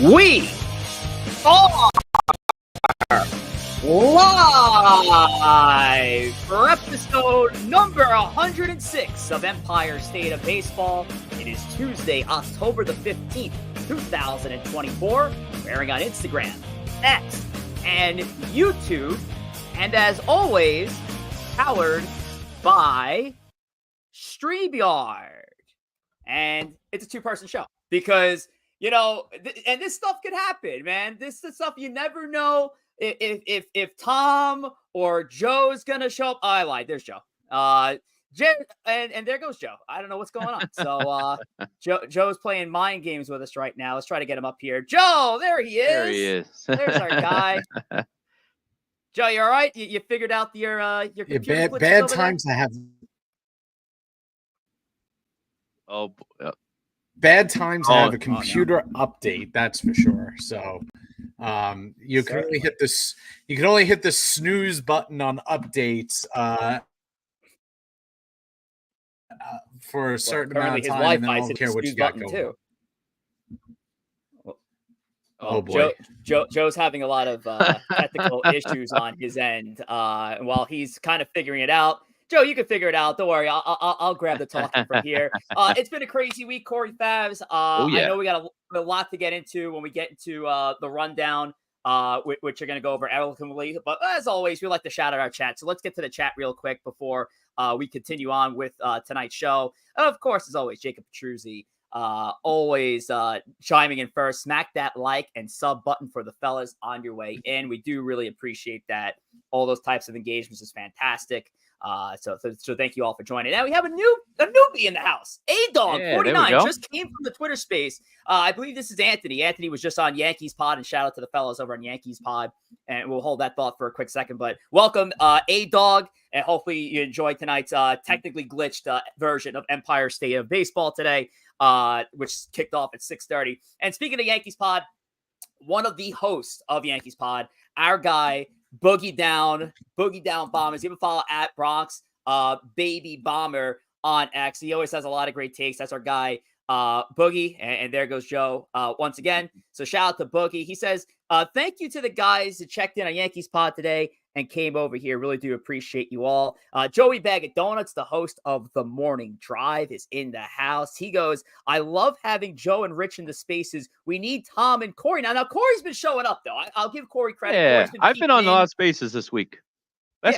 We are live for episode number 106 of Empire State of Baseball. It is Tuesday, October the 15th, 2024. We're airing on Instagram, X, and YouTube. And as always, powered by StreamYard. And it's a two-person show because, you know, and this stuff could happen, man. This is stuff you never know if Tom or Joe's going to show up. Oh, I lied. There's Joe. And there goes Joe. I don't know what's going on. So Joe's playing mind games with us right now. Let's try to get him up here. Joe, there he is. There he is. There's our guy. Joe, you all right? You figured out your computer glitches bad over times there? I have. Oh, Bad times I have a computer update. That's for sure. So you can only hit this. You can only hit the snooze button on updates for a certain amount of time, and then I don't care what you got going. Too. Oh boy, Joe's having a lot of technical issues on his end. And while he's kind of figuring it out, Joe, you can figure it out. Don't worry, I'll grab the talking from here. It's been a crazy week, Corey Favs. I know we got a lot to get into when we get into the rundown, which you're going to go over eloquently. But as always, we like to shout out our chat. So let's get to the chat real quick before we continue on with tonight's show. Of course, as always, Jacob Petruzzi. Always chiming in first. Smack that like and sub button for the fellas on your way in. We do really appreciate that. All those types of engagements is fantastic. So thank you all for joining. Now we have a newbie in the house. A-Dog 49 just came from the Twitter space. I believe this is Anthony. Anthony was just on Yankees Pod, and shout out to the fellas over on Yankees Pod. And we'll hold that thought for a quick second. But welcome, A-Dog, and hopefully you enjoyed tonight's technically glitched version of Empire State of Baseball today, which kicked off at 6:30. And speaking of Yankees Pod, one of the hosts of Yankees Pod, our guy, Boogie Down Bombers. Give a follow at Bronx Baby Bomber on X. He always has a lot of great takes. That's our guy, Boogie. And there goes Joe once again. So shout out to Boogie. He says, thank you to the guys that checked in on Yankees Pod today and came over here. Really do appreciate you all. Joey Bag of Donuts, the host of The Morning Drive, is in the house. He goes, I love having Joe and Rich in the spaces. We need Tom and Corey. Now Corey's been showing up, though. I'll give Corey credit. Yeah, I've been on a lot of spaces this week.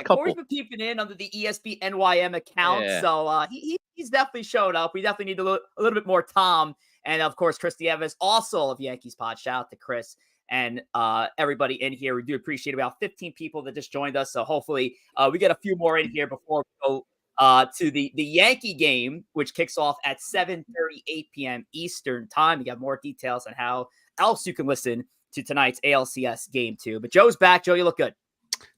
Corey's been peeping in under the ESB NYM account. Yeah. So he's definitely showing up. We definitely need a little bit more Tom. And, of course, Christy Evans, also of Yankees Pod. Shout out to Chris. And everybody in here. We do appreciate about 15 people that just joined us. So hopefully we get a few more in here before we go to the Yankee game, which kicks off at 7:38 p.m. Eastern time. We got more details on how else you can listen to tonight's ALCS game too. But Joe's back. Joe, you look good.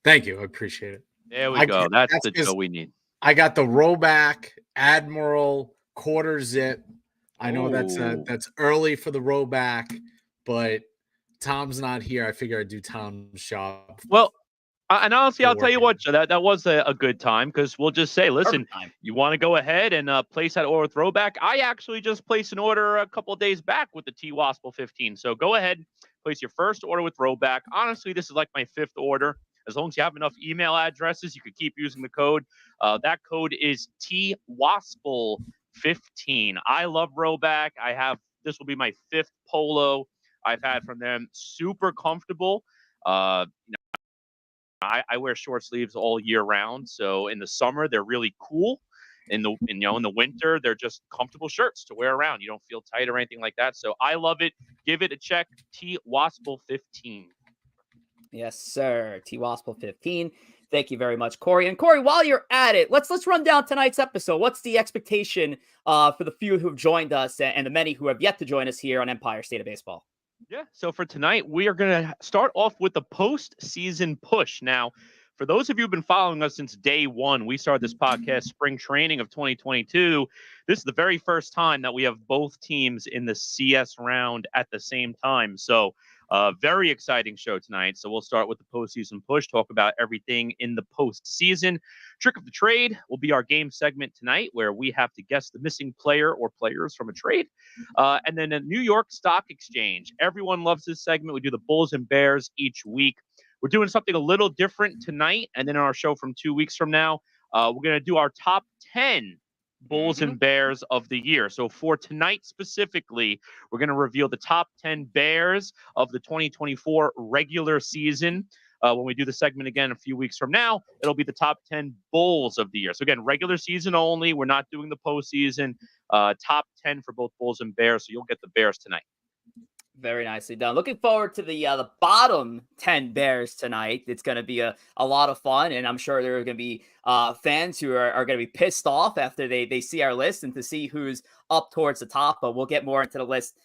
Thank you. I appreciate it. There we go. That's the Joe we need. I got the rollback Admiral quarter zip. I know that's early for the rollback, but Tom's not here. I figure I'd do Tom's shop. Well, and honestly, I'll tell you what, that was a good time because we'll just say, listen, you want to go ahead and place that order with throwback. I actually just placed an order a couple of days back with the Wospil 15. So go ahead, place your first order with throwback. Honestly, this is like my 5th order. As long as you have enough email addresses, you could keep using the code. That code is Wospil 15. I love throwback. This will be my 5th polo I've had from them. Super comfortable. I wear short sleeves all year round. So in the summer, they're really cool. In the winter, they're just comfortable shirts to wear around. You don't feel tight or anything like that. So I love it. Give it a check. Wospil 15. Yes, sir. Wospil 15. Thank you very much, Corey. And Corey, while you're at it, let's run down tonight's episode. What's the expectation for the few who have joined us and the many who have yet to join us here on Empire State of Baseball? Yeah, so for tonight, we are going to start off with the postseason push. Now, for those of you who've been following us since day one, we started this podcast spring training of 2022. This is the very first time that we have both teams in the CS round at the same time. So Very exciting show tonight. So we'll start with the postseason push, talk about everything in the postseason. Trick of the trade will be our game segment tonight, where we have to guess the missing player or players from a trade. And then a New York Stock Exchange. Everyone loves this segment. We do the Bulls and Bears each week. We're doing something a little different tonight. And then in our show from 2 weeks from now, we're going to do our top 10 Bulls and Bears of the year. So for tonight specifically, we're going to reveal the top 10 Bears of the 2024 regular season. When we do the segment again a few weeks from now, it'll be the top 10 Bulls of the year. So again, regular season only. We're not doing the postseason. Top 10 for both Bulls and Bears. So you'll get the Bears tonight. Very nicely done. Looking forward to the bottom 10 Bears tonight. It's going to be a lot of fun, and I'm sure there are going to be fans who are going to be pissed off after they see our list and to see who's up towards the top. But we'll get more into the list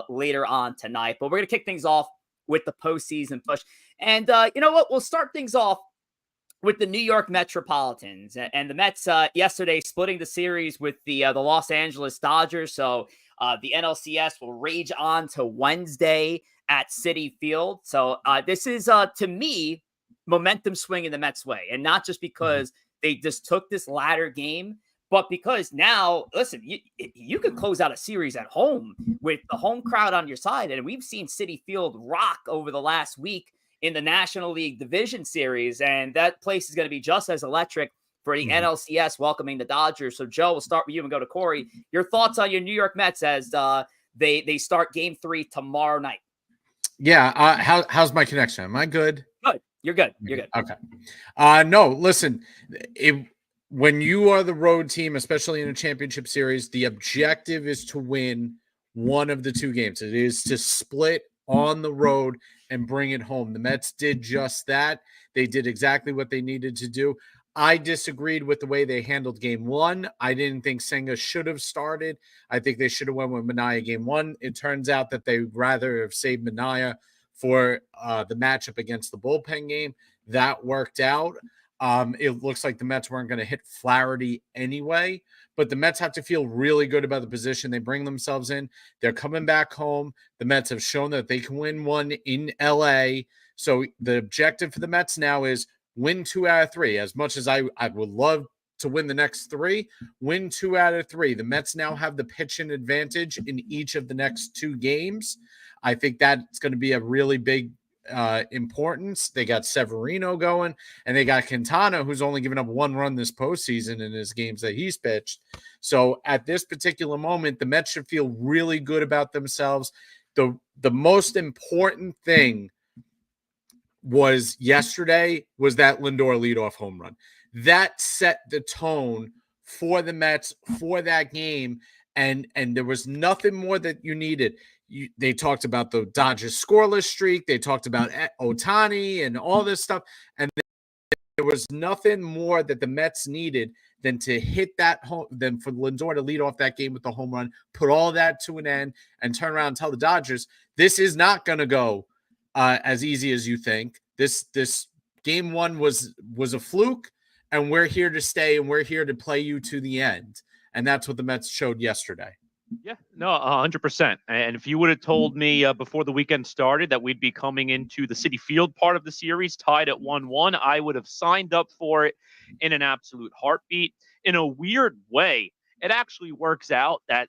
later on tonight. But we're going to kick things off with the postseason push. And you know what? We'll start things off with the New York Metropolitans. And the Mets yesterday splitting the series with the Los Angeles Dodgers. So the NLCS will rage on to Wednesday at Citi Field. So this is, to me, momentum swing in the Mets' way. And not just because they just took this latter game, but because now, listen, you could close out a series at home with the home crowd on your side. And we've seen Citi Field rock over the last week in the National League Division Series. And that place is going to be just as electric for the NLCS welcoming the Dodgers. So, Joe, we'll start with you and go to Corey. Your thoughts on your New York Mets as they start Game 3 tomorrow night? Yeah. How's my connection? Am I good? Good. You're good. You're good. Okay. No, listen, when you are the road team, especially in a championship series, the objective is to win one of the two games. It is to split on the road and bring it home. The Mets did just that. They did exactly what they needed to do. I disagreed with the way they handled Game 1. I didn't think Senga should have started. I think they should have went with Minaya Game 1. It turns out that they'd rather have saved Minaya for the matchup against the bullpen game. That worked out. It looks like the Mets weren't going to hit Flaherty anyway, but the Mets have to feel really good about the position they bring themselves in. They're coming back home. The Mets have shown that they can win one in LA. So the objective for the Mets now is win 2 out of 3. As much as I would love to win the next 3, win 2 out of 3. The Mets now have the pitching advantage in each of the next 2 games. I think that's going to be a really big importance. They got Severino going, and they got Quintana, who's only given up 1 run this postseason in his games that he's pitched. So at this particular moment, the Mets should feel really good about themselves. The most important thing was yesterday was that Lindor leadoff home run. That set the tone for the Mets for that game, and there was nothing more that you needed. They talked about the Dodgers scoreless streak. They talked about Ohtani and all this stuff. And there was nothing more that the Mets needed than to hit that home, than for Lindor to lead off that game with the home run, put all that to an end, and turn around and tell the Dodgers, this is not going to go as easy as you think. This Game 1 was a fluke, and we're here to stay, and we're here to play you to the end. And that's what the Mets showed yesterday. Yeah, no, 100%. And if you would have told me before the weekend started that we'd be coming into the Citi Field part of the series tied at 1-1, I would have signed up for it in an absolute heartbeat. In a weird way, it actually works out that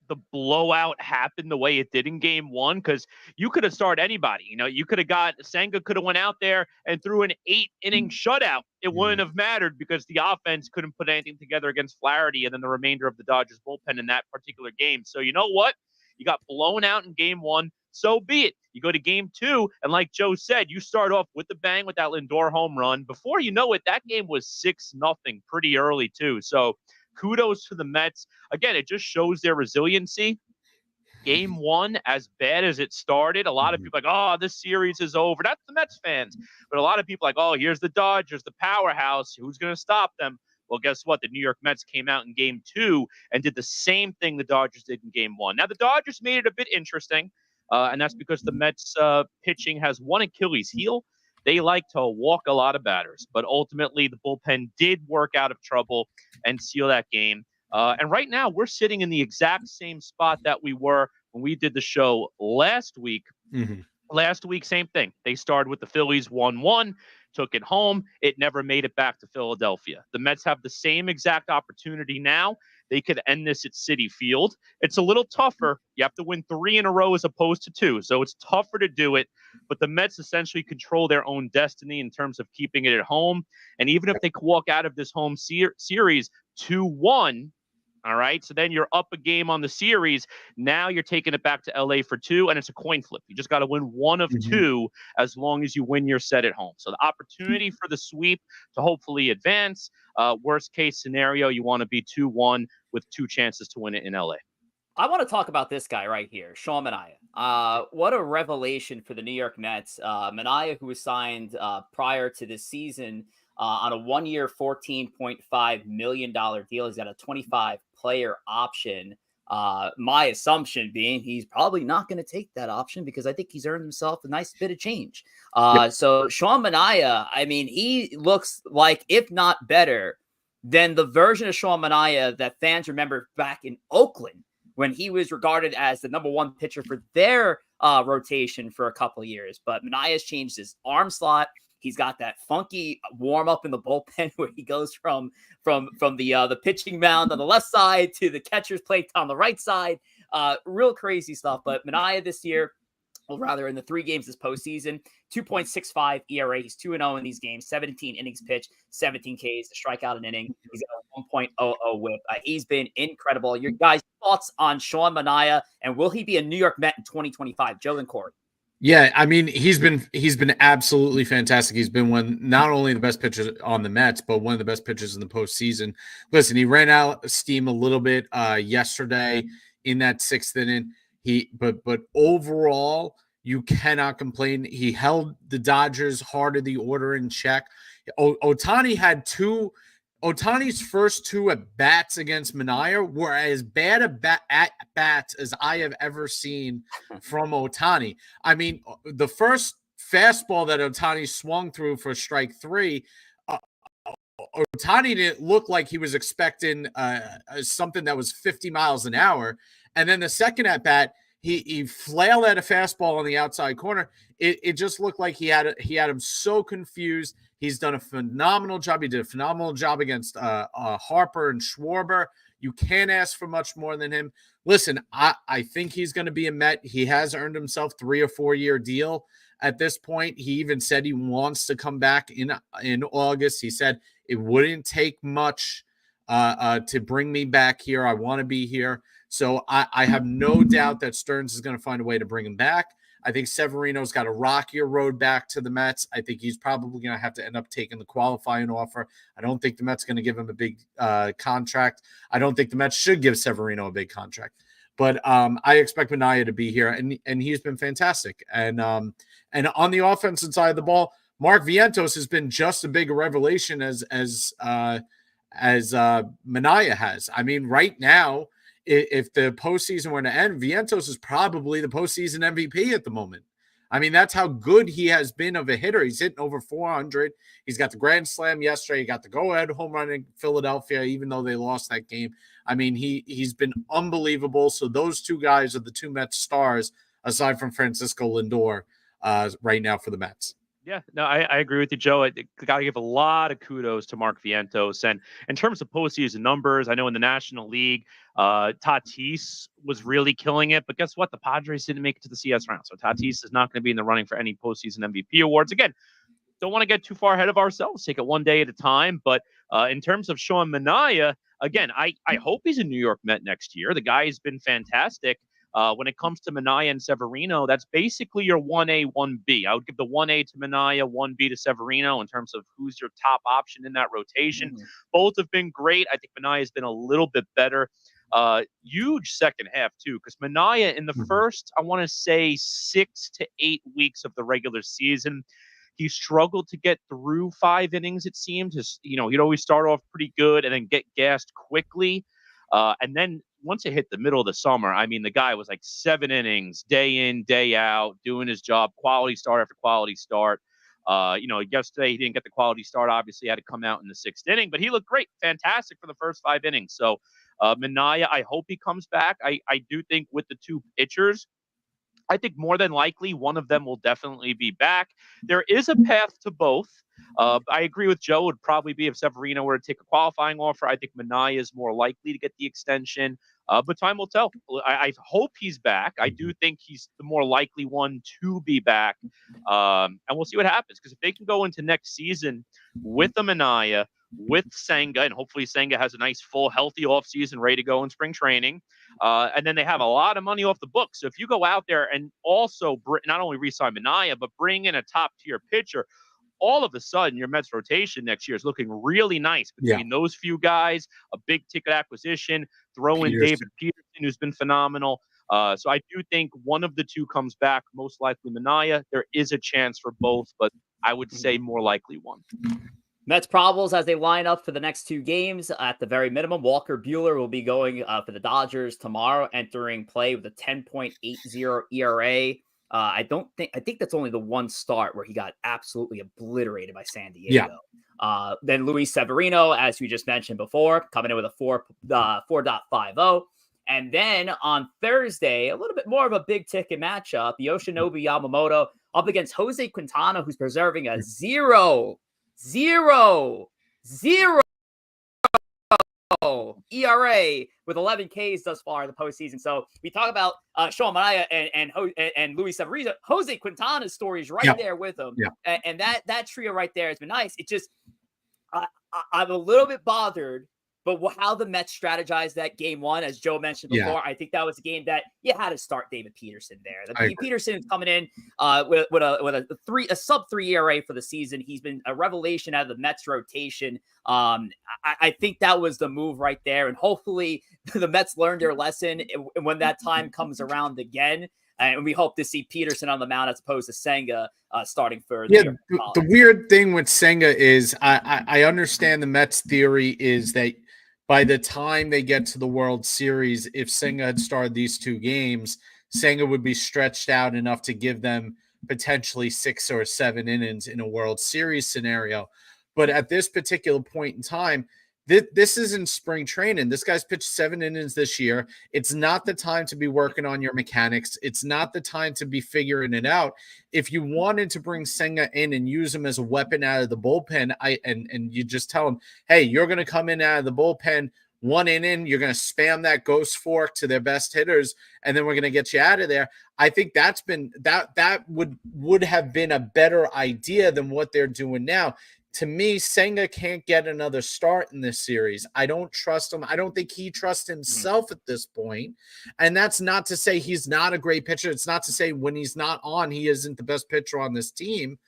the blowout happened the way it did in Game 1, because you could have started anybody. You know, you could have got Senga could have went out there and threw an 8-inning shutout. It wouldn't have mattered because the offense couldn't put anything together against Flaherty and then the remainder of the Dodgers bullpen in that particular game. So you know what? You got blown out in Game 1. So be it. You go to Game 2, and like Joe said, you start off with the bang with that Lindor home run. Before you know it, that game was 6-0 pretty early too. So kudos to the Mets. Again, it just shows their resiliency. Game 1, as bad as it started, a lot of people like, oh, this series is over. That's the Mets fans. But a lot of people like, oh, here's the Dodgers, the powerhouse. Who's going to stop them? Well, guess what? The New York Mets came out in Game 2 and did the same thing the Dodgers did in Game 1. Now, the Dodgers made it a bit interesting, and that's because the Mets pitching has one Achilles heel. They like to walk a lot of batters, but ultimately the bullpen did work out of trouble and seal that game. And right now we're sitting in the exact same spot that we were when we did the show last week. Last week, same thing. They started with the Phillies 1-1, took it home. It never made it back to Philadelphia. The Mets have the same exact opportunity now. They could end this at Citi Field. It's a little tougher. You have to win 3 in a row as opposed to 2. So it's tougher to do it. But the Mets essentially control their own destiny in terms of keeping it at home. And even if they walk out of this home series 2-1, all right. So then you're up a game on the series. Now you're taking it back to LA for 2, and it's a coin flip. You just got to win 1 of 2 as long as you win your set at home. So the opportunity for the sweep to hopefully advance. Worst case scenario, you want to be 2-1 with 2 chances to win it in LA. I want to talk about this guy right here, Sean Manaea. What a revelation for the New York Mets. Manaea, who was signed prior to this season on a 1-year, $14.5 million deal. He's got a 25-player option. My assumption being he's probably not going to take that option because I think he's earned himself a nice bit of change. So Sean Manaea, I mean, he looks like, if not better, than the version of Sean Manaea that fans remember back in Oakland, when he was regarded as the number 1 pitcher for their rotation for a couple of years. But Manaea's changed his arm slot. He's got that funky warm up in the bullpen where he goes from the pitching mound on the left side to the catcher's plate on the right side. Real crazy stuff. But Manaea this year, well, rather in the 3 games this postseason, 2.65 ERA. He's 2-0 in these games, 17 innings pitched, 17 Ks, to strike out an inning. He's got a 1.00 whip. He's been incredible. Your guys' thoughts on Sean Manaea, and will he be a New York Met in 2025? Joe and Corey. Yeah, I mean, he's been absolutely fantastic. He's been not only the best pitcher on the Mets, but one of the best pitchers in the postseason. Listen, he ran out of steam a little bit yesterday in that 6th inning. But overall, you cannot complain. He held the Dodgers heart of the order in check. Ohtani had Ohtani's first 2 at-bats against Manaea were as bad at-bats as I have ever seen from Ohtani. I mean, the first fastball that Ohtani swung through for strike 3, Ohtani didn't look like he was expecting something that was 50 miles an hour. And then the second at-bat, he flailed at a fastball on the outside corner. It just looked like he had him so confused. He's done a phenomenal job. He did a phenomenal job against Harper and Schwarber. You can't ask for much more than him. Listen, I think he's going to be a Met. He has earned himself 3 or 4 year deal at this point. He even said he wants to come back in August. He said it wouldn't take much to bring me back here. I want to be here. So I have no doubt that Stearns is going to find a way to bring him back. I think Severino's got a rockier road back to the Mets. I think he's probably going to have to end up taking the qualifying offer. I don't think the Mets going to give him a big contract. I don't think the Mets should give Severino a big contract. But I expect Manaea to be here, and he's been fantastic. And on the offensive side of the ball, Mark Vientos has been just as big a revelation as Manaea has. I mean, right now, if the postseason were to end, Vientos is probably the postseason MVP at the moment. I mean, that's how good he has been of a hitter. He's hitting over 400. He's got the grand slam yesterday. He got the go-ahead home run in Philadelphia, even though they lost that game. I mean, he's been unbelievable. So those 2 guys are the 2 Mets stars, aside from Francisco Lindor, right now for the Mets. Yeah, no, I agree with you, Joe. I got to give a lot of kudos to Mark Vientos. And in terms of postseason numbers, I know in the National League, Tatis was really killing it. But guess what? The Padres didn't make it to the CS round. So Tatis is not going to be in the running for any postseason MVP awards. Again, don't want to get too far ahead of ourselves. Take it one day at a time. But in terms of Sean Manaea, again, I hope he's a New York Met next year. The guy has been fantastic. When it comes to Manaea and Severino, that's basically your 1A, 1B. I would give the 1A to Manaea, 1B to Severino in terms of who's your top option in that rotation. Both have been great. I think Manaea has been a little bit better. Huge second half, too, because Manaea in the first, I want to say, 6 to 8 weeks of the regular season, he struggled to get through 5 innings, it seemed. He'd always start off pretty good and then get gassed quickly. And then once it hit the middle of the summer, I mean, the guy was like 7 innings, day in, day out, doing his job, quality start after quality start. Yesterday he didn't get the quality start. Obviously, had to come out in the 6th inning, but he looked great, fantastic for the first 5 innings. So Manaea, I hope he comes back. I do think with the 2 pitchers, I think more than likely one of them will definitely be back. There is a path to both. I agree with Joe. It would probably be if Severino were to take a qualifying offer. I think Minaya is more likely to get the extension, but time will tell. I hope he's back. I do think he's the more likely one to be back, and we'll see what happens. Because if they can go into next season with the Minaya, with Senga, and hopefully Senga has a nice, full, healthy offseason ready to go in spring training, and then they have a lot of money off the books. So if you go out there and also not only re-sign Minaya, but bring in a top-tier pitcher, all of a sudden your Mets rotation next year is looking really nice between those few guys, a big ticket acquisition, throw in David Peterson, who's been phenomenal. So I do think one of the two comes back, most likely Minaya. There is a chance for both, but I would say more likely one. Mets probables as they line up for the next 2 games. At the very minimum, Walker Buehler will be going for the Dodgers tomorrow, entering play with a 10.80 ERA. I think that's only the one start where he got absolutely obliterated by San Diego. Yeah. Then Luis Severino, as we just mentioned before, coming in with a 4.50. And then on Thursday, a little bit more of a big ticket matchup, Yoshinobu Yamamoto up against Jose Quintana, who's preserving a 0.00 ERA with 11 Ks thus far in the postseason. So we talk about Sean Manaea and Luis Severino. Jose Quintana's story is right there with him. Yeah. And that trio right there has been nice. It just, I'm a little bit bothered, but how the Mets strategized that game 1, as Joe mentioned before, I think that was a game that you had to start David Peterson there. Peterson coming in with a sub-3 ERA for the season. He's been a revelation out of the Mets rotation. I think that was the move right there, and hopefully the Mets learned their lesson when that time comes around again. And we hope to see Peterson on the mound as opposed to Senga starting for the the weird thing with Senga is I understand the Mets' theory is that by the time they get to the World Series, if Senga had started these 2 games, Senga would be stretched out enough to give them potentially 6 or 7 innings in a World Series scenario. But at this particular point in time, this isn't spring training. This guy's pitched 7 innings this year. It's not the time to be working on your mechanics. It's not the time to be figuring it out. If you wanted to bring Senga in and use him as a weapon out of the bullpen, and you just tell him, hey, you're going to come in out of the bullpen 1 inning, you're going to spam that ghost fork to their best hitters, and then we're going to get you out of there. I think that would have been a better idea than what they're doing now. To me, Senga can't get another start in this series. I don't trust him. I don't think he trusts himself at this point. And that's not to say he's not a great pitcher. It's not to say when he's not on, he isn't the best pitcher on this team.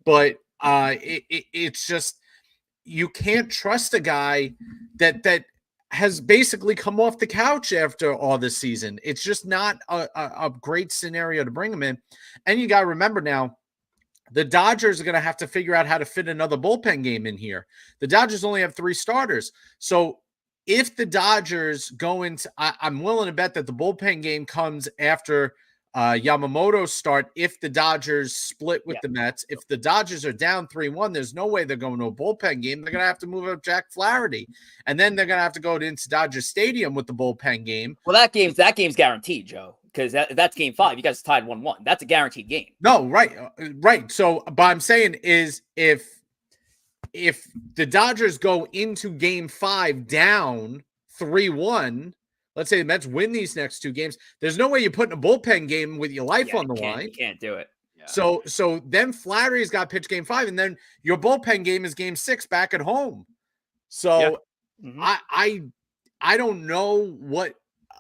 But it's just, you can't trust a guy that has basically come off the couch after all this season. It's just not a great scenario to bring him in. And you got to remember now, the Dodgers are going to have to figure out how to fit another bullpen game in here. The Dodgers only have 3 starters. So if the Dodgers go into, I'm willing to bet that the bullpen game comes after Yamamoto's start. If the Dodgers split with the Mets, if the Dodgers are down 3-1, there's no way they're going to a bullpen game. They're going to have to move up Jack Flaherty. And then they're going to have to go into Dodger Stadium with the bullpen game. Well, that game's guaranteed, Joe. Because that's game 5. You guys tied 1-1. That's a guaranteed game. No, right. So, but I'm saying is if the Dodgers go into game 5 down 3-1, let's say the Mets win these next 2 games, there's no way you're putting a bullpen game with your life on the line. You can't do it. Yeah. So then Flaherty's got pitch game 5, and then your bullpen game is game 6 back at home. So I don't know what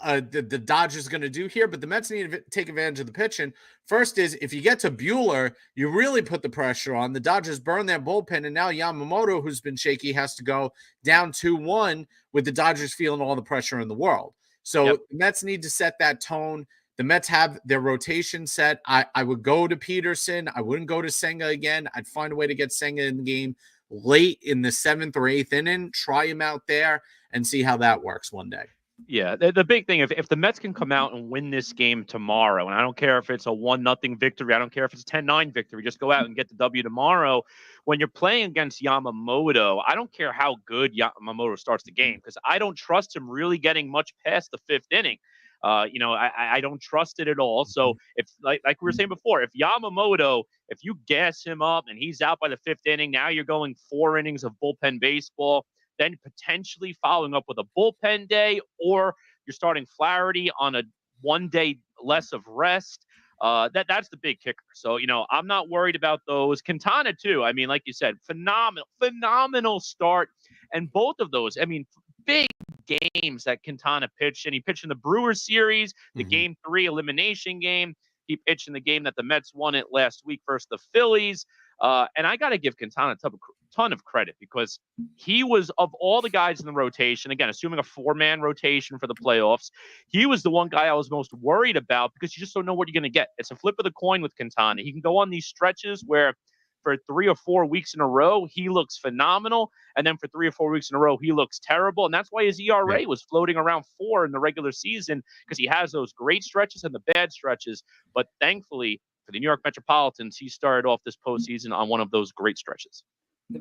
the Dodgers are going to do here, but the Mets need to take advantage of the pitching. First is, if you get to Buehler, you really put the pressure on. The Dodgers burn their bullpen, and now Yamamoto, who's been shaky, has to go down 2-1 with the Dodgers feeling all the pressure in the world. So the Mets need to set that tone. The Mets have their rotation set. I would go to Peterson. I wouldn't go to Senga again. I'd find a way to get Senga in the game late in the 7th or 8th inning, try him out there, and see how that works one day. Yeah, the big thing, if the Mets can come out and win this game tomorrow, and I don't care if it's a 1-0 victory, I don't care if it's a 10-9 victory, just go out and get the W tomorrow. When you're playing against Yamamoto, I don't care how good Yamamoto starts the game, because I don't trust him really getting much past the 5th inning. I don't trust it at all. So if like we were saying before, if Yamamoto, if you gas him up and he's out by the 5th inning, now you're going 4 innings of bullpen baseball, then potentially following up with a bullpen day, or you're starting Flaherty on a 1 day less of rest. That's the big kicker. So, I'm not worried about those. Quintana too. I mean, like you said, phenomenal start. And both of those, I mean, big games that Quintana pitched. And he pitched in the Brewers series, the Game 3 elimination game. He pitched in the game that the Mets won it last week versus the Phillies. And I got to give Quintana a ton of credit, because he was, of all the guys in the rotation, again, assuming a 4-man rotation for the playoffs, he was the one guy I was most worried about, because you just don't know what you're going to get. It's a flip of the coin with Quintana. He can go on these stretches where for 3 or 4 weeks in a row, he looks phenomenal. And then for 3 or 4 weeks in a row, he looks terrible. And that's why his ERA was floating around 4 in the regular season, because he has those great stretches and the bad stretches. But thankfully, for the New York Metropolitans, he started off this postseason on one of those great stretches.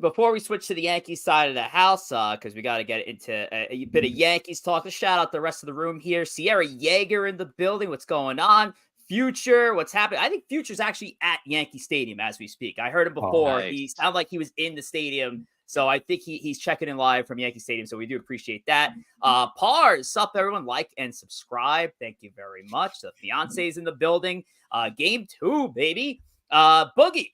Before we switch to the Yankees side of the house, because we got to get into a bit of Yankees talk, let's shout out the rest of the room here. Sierra Yeager in the building. What's going on? Future, what's happening? I think Future's actually at Yankee Stadium as we speak. I heard him before. Nice. He sounded like he was in the stadium. So I think he's checking in live from Yankee Stadium. So we do appreciate that. Pars, sup everyone, like and subscribe. Thank you very much. The fiance's in the building. Game 2, baby. Boogie,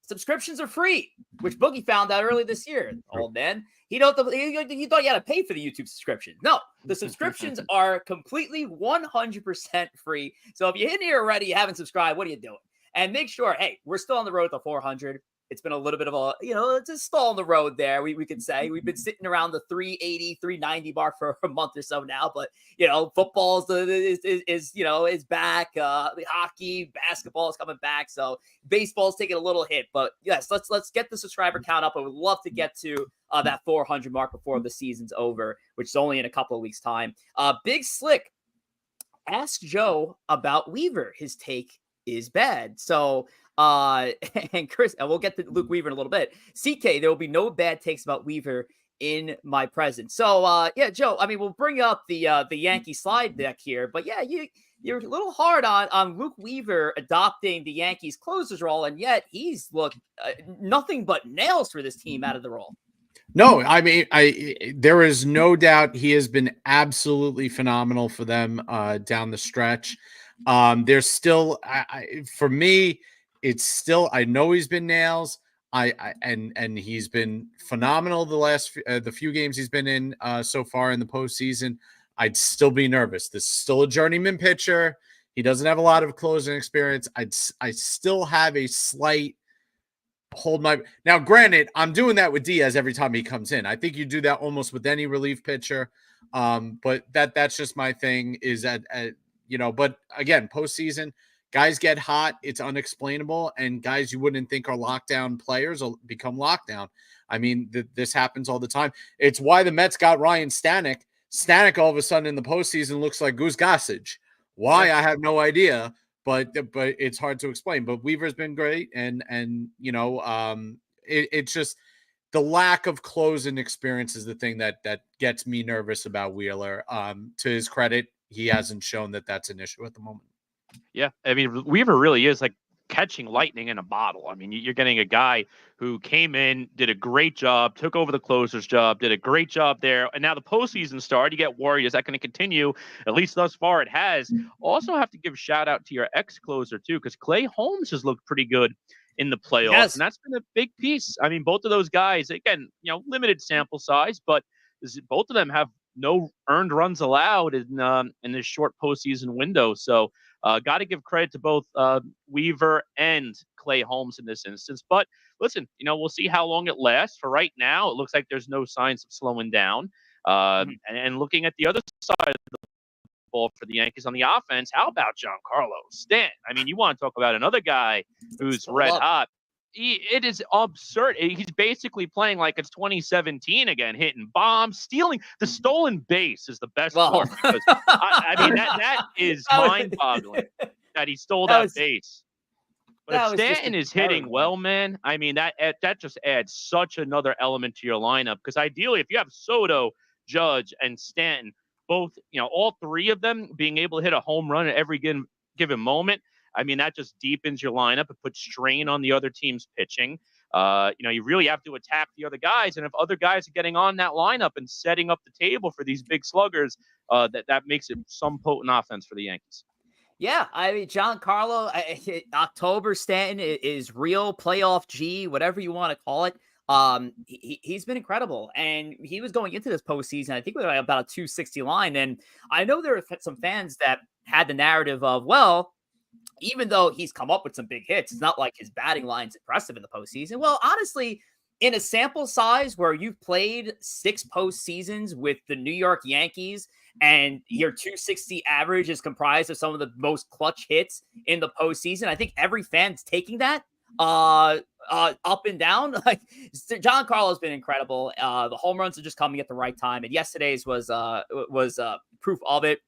subscriptions are free, which Boogie found out early this year. Old man, he thought you had to pay for the YouTube subscription. No, the subscriptions are completely 100% free. So if you're in here already, you haven't subscribed, what are you doing? And make sure, hey, we're still on the road to 400. It's been a little bit of a, it's a stall on the road there. We could say we've been sitting around the 380, 390 mark for a month or so now. But, football is back. Hockey, basketball is coming back. So baseball's taking a little hit. But yes, let's get the subscriber count up. I would love to get to that 400 mark before the season's over, which is only in a couple of weeks' time. Big Slick asked Joe about Weaver. His take is bad. So, and Chris, and we'll get to Luke Weaver in a little bit. CK, there will be no bad takes about Weaver in my presence. So, Joe, I mean, we'll bring up the Yankee slide deck here, but yeah, you're a little hard on Luke Weaver adopting the Yankees closer's role, and yet he's looked nothing but nails for this team out of the role. No, I mean, there is no doubt he has been absolutely phenomenal for them down the stretch. There's still, for me, it's still, I know he's been nails. And he's been phenomenal the few games he's been in so far in the postseason. I'd still be nervous. This is still a journeyman pitcher. He doesn't have a lot of closing experience. I still have a slight now. Granted, I'm doing that with Diaz every time he comes in. I think you do that almost with any relief pitcher. But that's just my thing. Is that but again, postseason. Guys get hot. It's unexplainable. And guys you wouldn't think are lockdown players will become lockdown. I mean, this happens all the time. It's why the Mets got Ryan Stanek. Stanek all of a sudden in the postseason looks like Goose Gossage. Why? I have no idea, but it's hard to explain. But Weaver's been great. And it's just the lack of closing experience is the thing that gets me nervous about Wheeler. To his credit, he hasn't shown that that's an issue at the moment. Yeah, I mean, Weaver really is like catching lightning in a bottle. I mean, you're getting a guy who came in, did a great job, took over the closer's job, did a great job there, and now the postseason started. You get worried, is that going to continue? At least thus far it has. Also have to give shout out to your ex-closer, too, because Clay Holmes has looked pretty good in the playoffs, yes. And that's been a big piece. I mean, both of those guys, again, limited sample size, but both of them have no earned runs allowed in this short postseason window. So got to give credit to both Weaver and Clay Holmes in this instance. But listen, we'll see how long it lasts. For right now, it looks like there's no signs of slowing down. And looking at the other side of the ball for the Yankees on the offense, how about Giancarlo Stanton? I mean, you want to talk about another guy who's red hot. It is absurd. He's basically playing like it's 2017 again, hitting bombs, stealing. The stolen base is the best part. Because, I mean, that is mind-boggling that he stole that base. But if Stanton is hitting well, man, I mean, that just adds such another element to your lineup. Because ideally, if you have Soto, Judge, and Stanton, both, all three of them being able to hit a home run at every given moment, I mean, that just deepens your lineup. It puts strain on the other team's pitching. You really have to attack the other guys. And if other guys are getting on that lineup and setting up the table for these big sluggers, that makes it some potent offense for the Yankees. Yeah, I mean, Giancarlo, October Stanton is real playoff G, whatever you want to call it. He's been incredible, and he was going into this postseason, I think, with about a 260 line. And I know there are some fans that had the narrative of, well, even though he's come up with some big hits, it's not like his batting line's impressive in the postseason. Well, honestly, in a sample size where you've played 6 postseasons with the New York Yankees and your 260 average is comprised of some of the most clutch hits in the postseason, I think every fan's taking that up and down. Like, Giancarlo's been incredible. The home runs are just coming at the right time, and yesterday's was proof of it.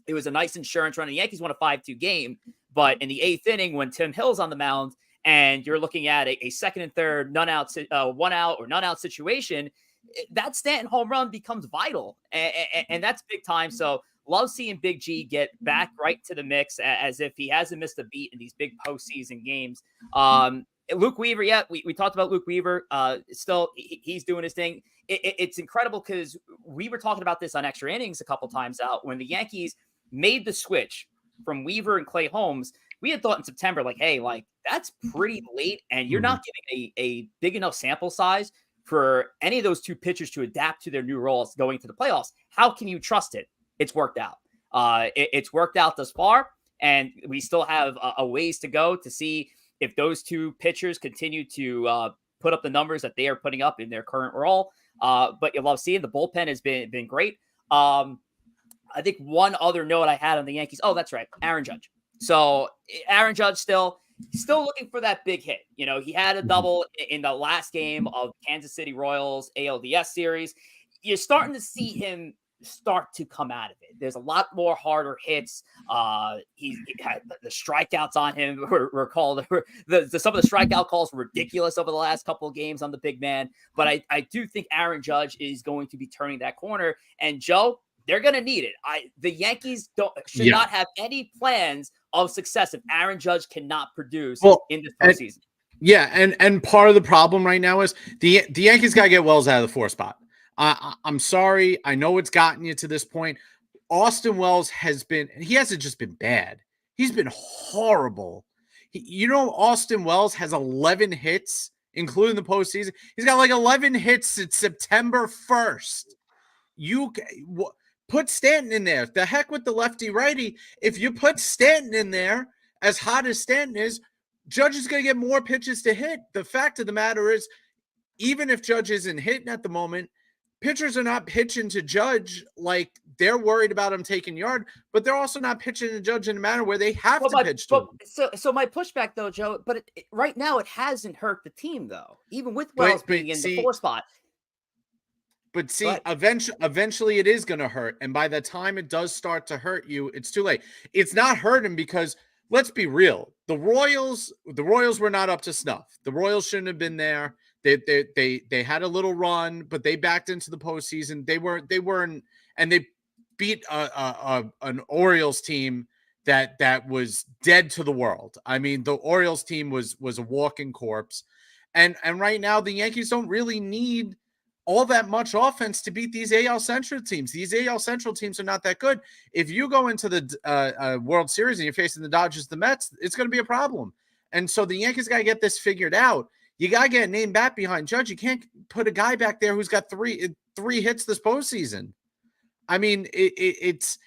It was a nice insurance run. The Yankees won a 5-2 game, but in the 8th inning, when Tim Hill's on the mound and you're looking at a second and third one out or none out situation, that Stanton home run becomes vital, and that's big time. So love seeing Big G get back right to the mix as if he hasn't missed a beat in these big postseason games. Luke Weaver, yeah, we talked about Luke Weaver. Still, he's doing his thing. It's incredible because we were talking about this on Extra Innings a couple times out when the Yankees made the switch from Weaver and Clay Holmes. We had thought in September, like, hey, like, that's pretty late, and you're not giving a big enough sample size for any of those two pitchers to adapt to their new roles going to the playoffs. How can you trust it? It's worked out. It's worked out thus far, and we still have a ways to go to see if those two pitchers continue to put up the numbers that they are putting up in their current role. But you love seeing the bullpen has been great. I think one other note I had on the Yankees. Oh, that's right, Aaron Judge. So Aaron Judge still looking for that big hit. He had a double in the last game of Kansas City Royals ALDS series. You're starting to see him start to come out of it. There's a lot more harder hits. He had the strikeouts on him were called. Some of the strikeout calls were ridiculous over the last couple of games on the big man. But I do think Aaron Judge is going to be turning that corner. And Joe, they're going to need it. The Yankees should not have any plans of success if Aaron Judge cannot produce in this postseason. And part of the problem right now is the Yankees got to get Wells out of the 4 spot. I'm sorry. I know it's gotten you to this point. Austin Wells he hasn't just been bad. He's been horrible. Austin Wells has 11 hits, including the postseason. He's got like 11 hits since September 1st. Put Stanton in there. The heck with the lefty-righty. If you put Stanton in there, as hot as Stanton is, Judge is going to get more pitches to hit. The fact of the matter is, even if Judge isn't hitting at the moment, pitchers are not pitching to Judge like they're worried about him taking yard, but they're also not pitching to Judge in a manner where they have to pitch to him. So my pushback, though, Joe, but right now it hasn't hurt the team, though, even with Wells being in the 4 spot. But see, eventually it is going to hurt. And by the time it does start to hurt you, it's too late. It's not hurting because, let's be real, the Royals were not up to snuff. The Royals shouldn't have been there. They had a little run, but they backed into the postseason. They weren't, and they beat an Orioles team that was dead to the world. I mean, the Orioles team was a walking corpse. And right now the Yankees don't really need all that much offense to beat these AL Central teams. These AL Central teams are not that good. If you go into the World Series and you're facing the Dodgers, the Mets, it's going to be a problem. And so the Yankees got to get this figured out. You got to get a name back behind Judge. You can't put a guy back there who's got three hits this postseason. I mean, it's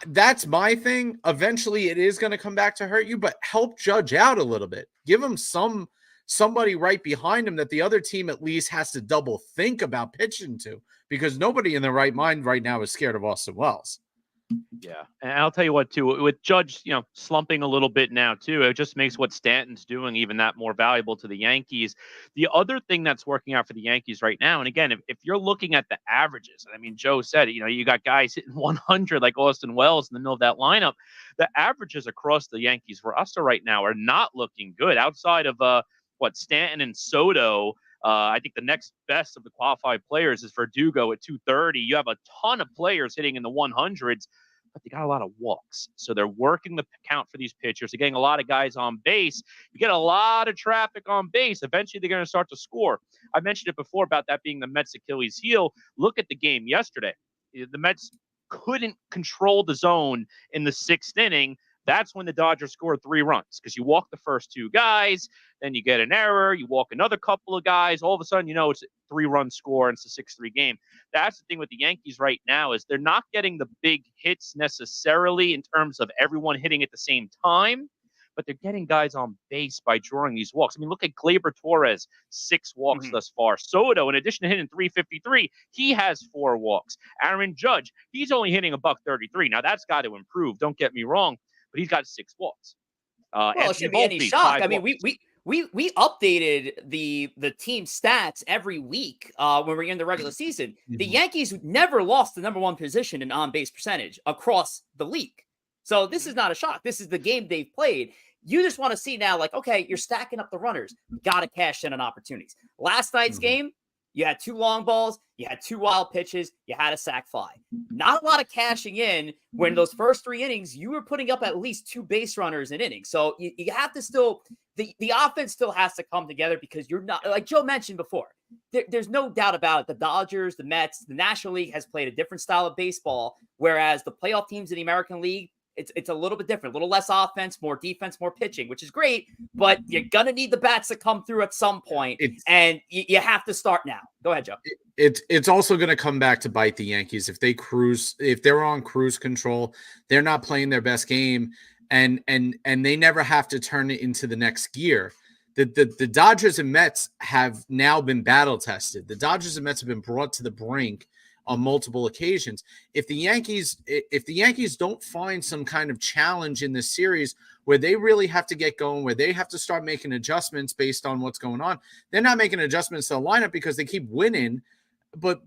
that's my thing. Eventually, it is going to come back to hurt you, but help Judge out a little bit. Give him somebody right behind him that the other team at least has to double think about pitching to, because nobody in their right mind right now is scared of Austin Wells. Yeah. And I'll tell you what, too, with Judge, slumping a little bit now, too, it just makes what Stanton's doing even that more valuable to the Yankees. The other thing that's working out for the Yankees right now, and again, if you're looking at the averages, I mean, Joe said it, you got guys hitting 100 like Austin Wells in the middle of that lineup. The averages across the Yankees roster right now are not looking good outside of Stanton and Soto. I think the next best of the qualified players is Verdugo at 230. You have a ton of players hitting in the 100s, but they got a lot of walks. So they're working the count for these pitchers. They're getting a lot of guys on base. You get a lot of traffic on base. Eventually, they're going to start to score. I mentioned it before about that being the Mets' Achilles heel. Look at the game yesterday. The Mets couldn't control the zone in the 6th inning. That's when the Dodgers scored 3 runs because you walk the first 2 guys, then you get an error, you walk another couple of guys, all of a sudden, it's a 3-run score and it's a 6-3 game. That's the thing with the Yankees right now is they're not getting the big hits necessarily in terms of everyone hitting at the same time, but they're getting guys on base by drawing these walks. I mean, look at Gleyber Torres, 6 walks thus far. Soto, in addition to hitting 353, he has 4 walks. Aaron Judge, he's only hitting $133. Now, that's got to improve. Don't get me wrong. But he's got 6 walks. Well, it shouldn't be any shock. I mean, we updated the team stats every week when we're in the regular season. The Yankees never lost the number 1 position in on-base percentage across the league. So this is not a shock. This is the game they've played. You just want to see now, like, okay, you're stacking up the runners. Got to cash in on opportunities. Last night's game, you had 2 long balls, you had 2 wild pitches, you had a sac fly. Not a lot of cashing in when those first 3 innings, you were putting up at least 2 base runners an inning. So you have to still, the offense still has to come together because you're not, like Joe mentioned before, there's no doubt about it. The Dodgers, the Mets, the National League has played a different style of baseball, whereas the playoff teams in the American League, it's a little bit different, a little less offense, more defense, more pitching, which is great, but you're going to need the bats to come through at some point, and you have to start now. Go ahead, Joe. It's also going to come back to bite the Yankees. If they're on cruise control, they're not playing their best game, and they never have to turn it into the next gear. The Dodgers and Mets have now been battle tested. The Dodgers and Mets have been brought to the brink on multiple occasions. If the Yankees don't find some kind of challenge in this series where they really have to get going, where they have to start making adjustments based on what's going on, they're not making adjustments to the lineup because they keep winning, but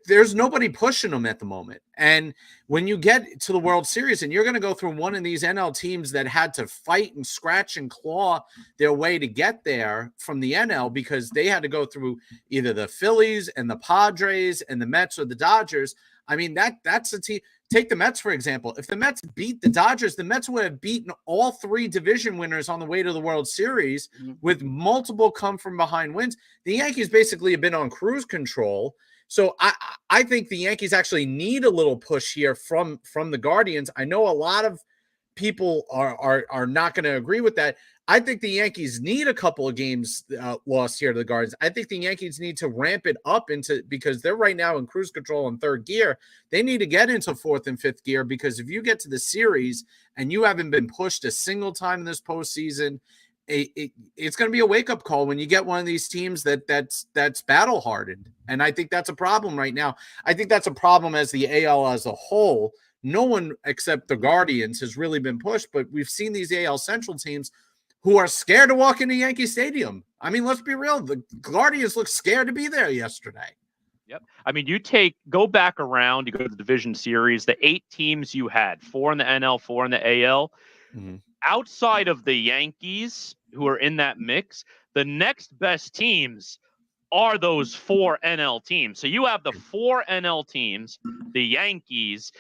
there's nobody pushing them at the moment. And when you get to the World Series and you're going to go through one of these NL teams that had to fight and scratch and claw their way to get there from the NL because they had to go through either the Phillies and the Padres and the Mets or the Dodgers. I mean, that's a team. Take the Mets, for example. If the Mets beat the Dodgers, the Mets would have beaten all 3 division winners on the way to the World Series with multiple come-from-behind wins. The Yankees basically have been on cruise control. So I think the Yankees actually need a little push here from the Guardians. I know a lot of people are not going to agree with that. I think the Yankees need a couple of games lost here to the Guardians. I think the Yankees need to ramp it up because they're right now in cruise control in 3rd gear. They need to get into 4th and 5th gear because if you get to the series and you haven't been pushed a single time in this postseason, it's going to be a wake-up call when you get one of these teams that's battle hardened. And I think that's a problem right now. I think that's a problem as the AL as a whole. No one except the Guardians has really been pushed, but we've seen these AL Central teams who are scared to walk into Yankee Stadium. I mean, let's be real. The Guardians looked scared to be there yesterday. Yep. I mean, go back around, you go to the division series, the 8 teams you had, 4 in the NL, 4 in the AL. Outside of the Yankees, who are in that mix, the next best teams are those 4 NL teams. So you have the 4 NL teams, the Yankees,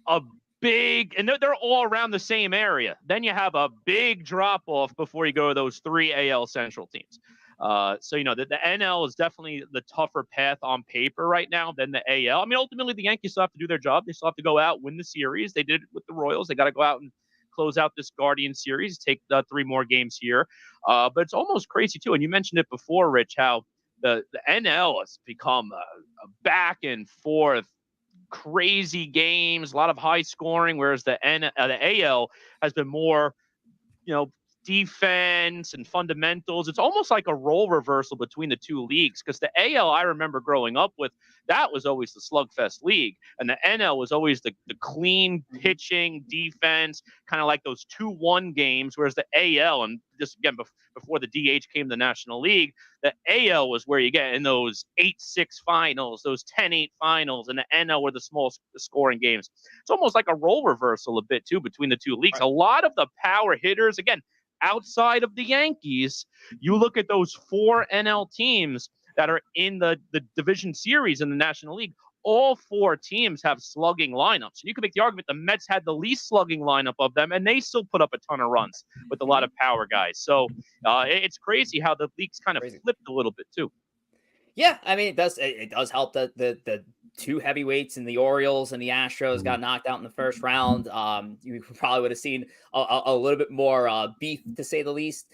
and they're all around the same area. Then you have a big drop-off before you go to those 3 AL Central teams. So, the NL is definitely the tougher path on paper right now than the AL. I mean, ultimately, the Yankees still have to do their job. They still have to go out, win the series. They did it with the Royals. They got to go out and close out this Guardian series, take 3 more games here. But it's almost crazy, too. And you mentioned it before, Rich, how the NL has become a back and forth, crazy games, a lot of high scoring, whereas the AL has been more, defense and fundamentals. It's almost like a role reversal between the 2 leagues because the AL I remember growing up with, that was always the slugfest league. And the NL was always the clean pitching defense, kind of like those 2-1 games, whereas the AL, and just again, before the DH came to the National League, the AL was where you get in those 8-6 finals, those 10-8 finals, and the NL were the small scoring games. It's almost like a role reversal a bit too between the 2 leagues. Right. A lot of the power hitters, again, outside of the Yankees, you look at those 4 NL teams that are in the division series in the National League. All 4 teams have slugging lineups. You can make the argument the Mets had the least slugging lineup of them, and they still put up a ton of runs with a lot of power guys. So it's crazy how the league's kind of flipped a little bit too. Yeah, I mean, it does help that the 2 heavyweights and the Orioles and the Astros got knocked out in the first round. You probably would have seen a little bit more beef, to say the least,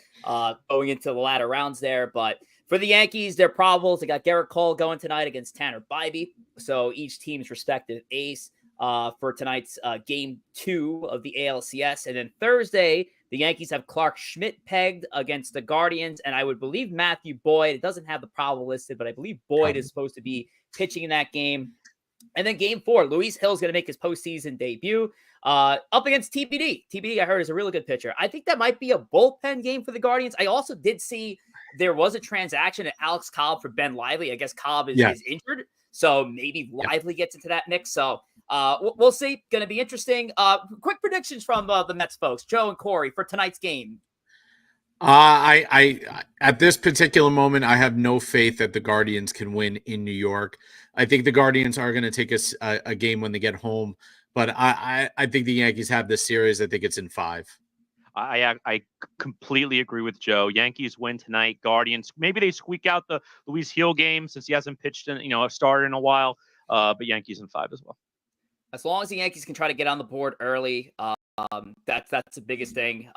going into the latter rounds there. But for the Yankees, their probables, they got Garrett Cole going tonight against Tanner Bybee. So each team's respective ace for tonight's game 2 of the ALCS. And then Thursday, the Yankees have Clark Schmidt pegged against the Guardians, and I would believe Matthew Boyd. It doesn't have the probable listed, but I believe Boyd is supposed to be pitching in that game. And then game 4, Luis Hill's going to make his postseason debut up against TBD. TBD, I heard, is a really good pitcher. I think that might be a bullpen game for the Guardians. I also did see there was a transaction at Alex Cobb for Ben Lively. I guess Cobb is injured, so maybe Lively gets into that mix. So we'll see. Going to be interesting. Quick predictions from the Mets folks, Joe and Corey, for tonight's game. I at this particular moment, I have no faith that the Guardians can win in New York. I think the Guardians are going to take a game when they get home, but I think the Yankees have this series. I think it's in 5. I completely agree with Joe. Yankees win tonight. Guardians, maybe they squeak out the Luis Hill game since he hasn't pitched in, a starter in a while. But Yankees in 5 as well. As long as the Yankees can try to get on the board early, that's the biggest thing.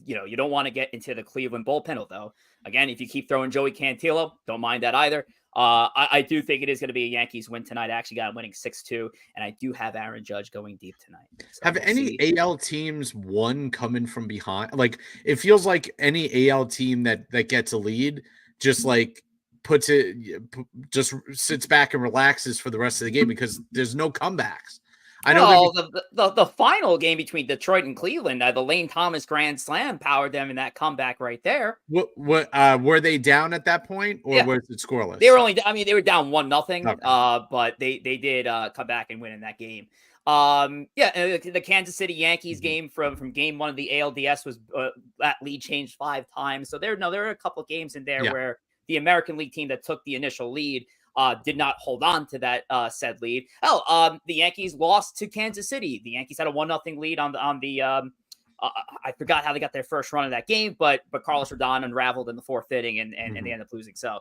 You don't want to get into the Cleveland bullpen, although, again, if you keep throwing Joey Cantillo, don't mind that either. I do think it is going to be a Yankees win tonight. I actually got him winning 6-2, and I do have Aaron Judge going deep tonight. So have any AL teams won coming from behind? Like, it feels like any AL team that gets a lead just like puts it, just sits back and relaxes for the rest of the game because there's no comebacks. I know the final game between Detroit and Cleveland, the Lane Thomas Grand Slam powered them in that comeback right there. What were they down at that point, or was it scoreless? They were they were down 1-0, okay. But they did come back and win in that game. The Kansas City Yankees game from game 1 of the ALDS was that lead changed 5 times. So there are a couple of games in there where the American League team that took the initial lead did not hold on to that said lead. The Yankees lost to Kansas City. The Yankees had a 1-0 lead on the I forgot how they got their first run of that game, but Carlos Rodon unraveled in the 4th inning and they ended up losing. So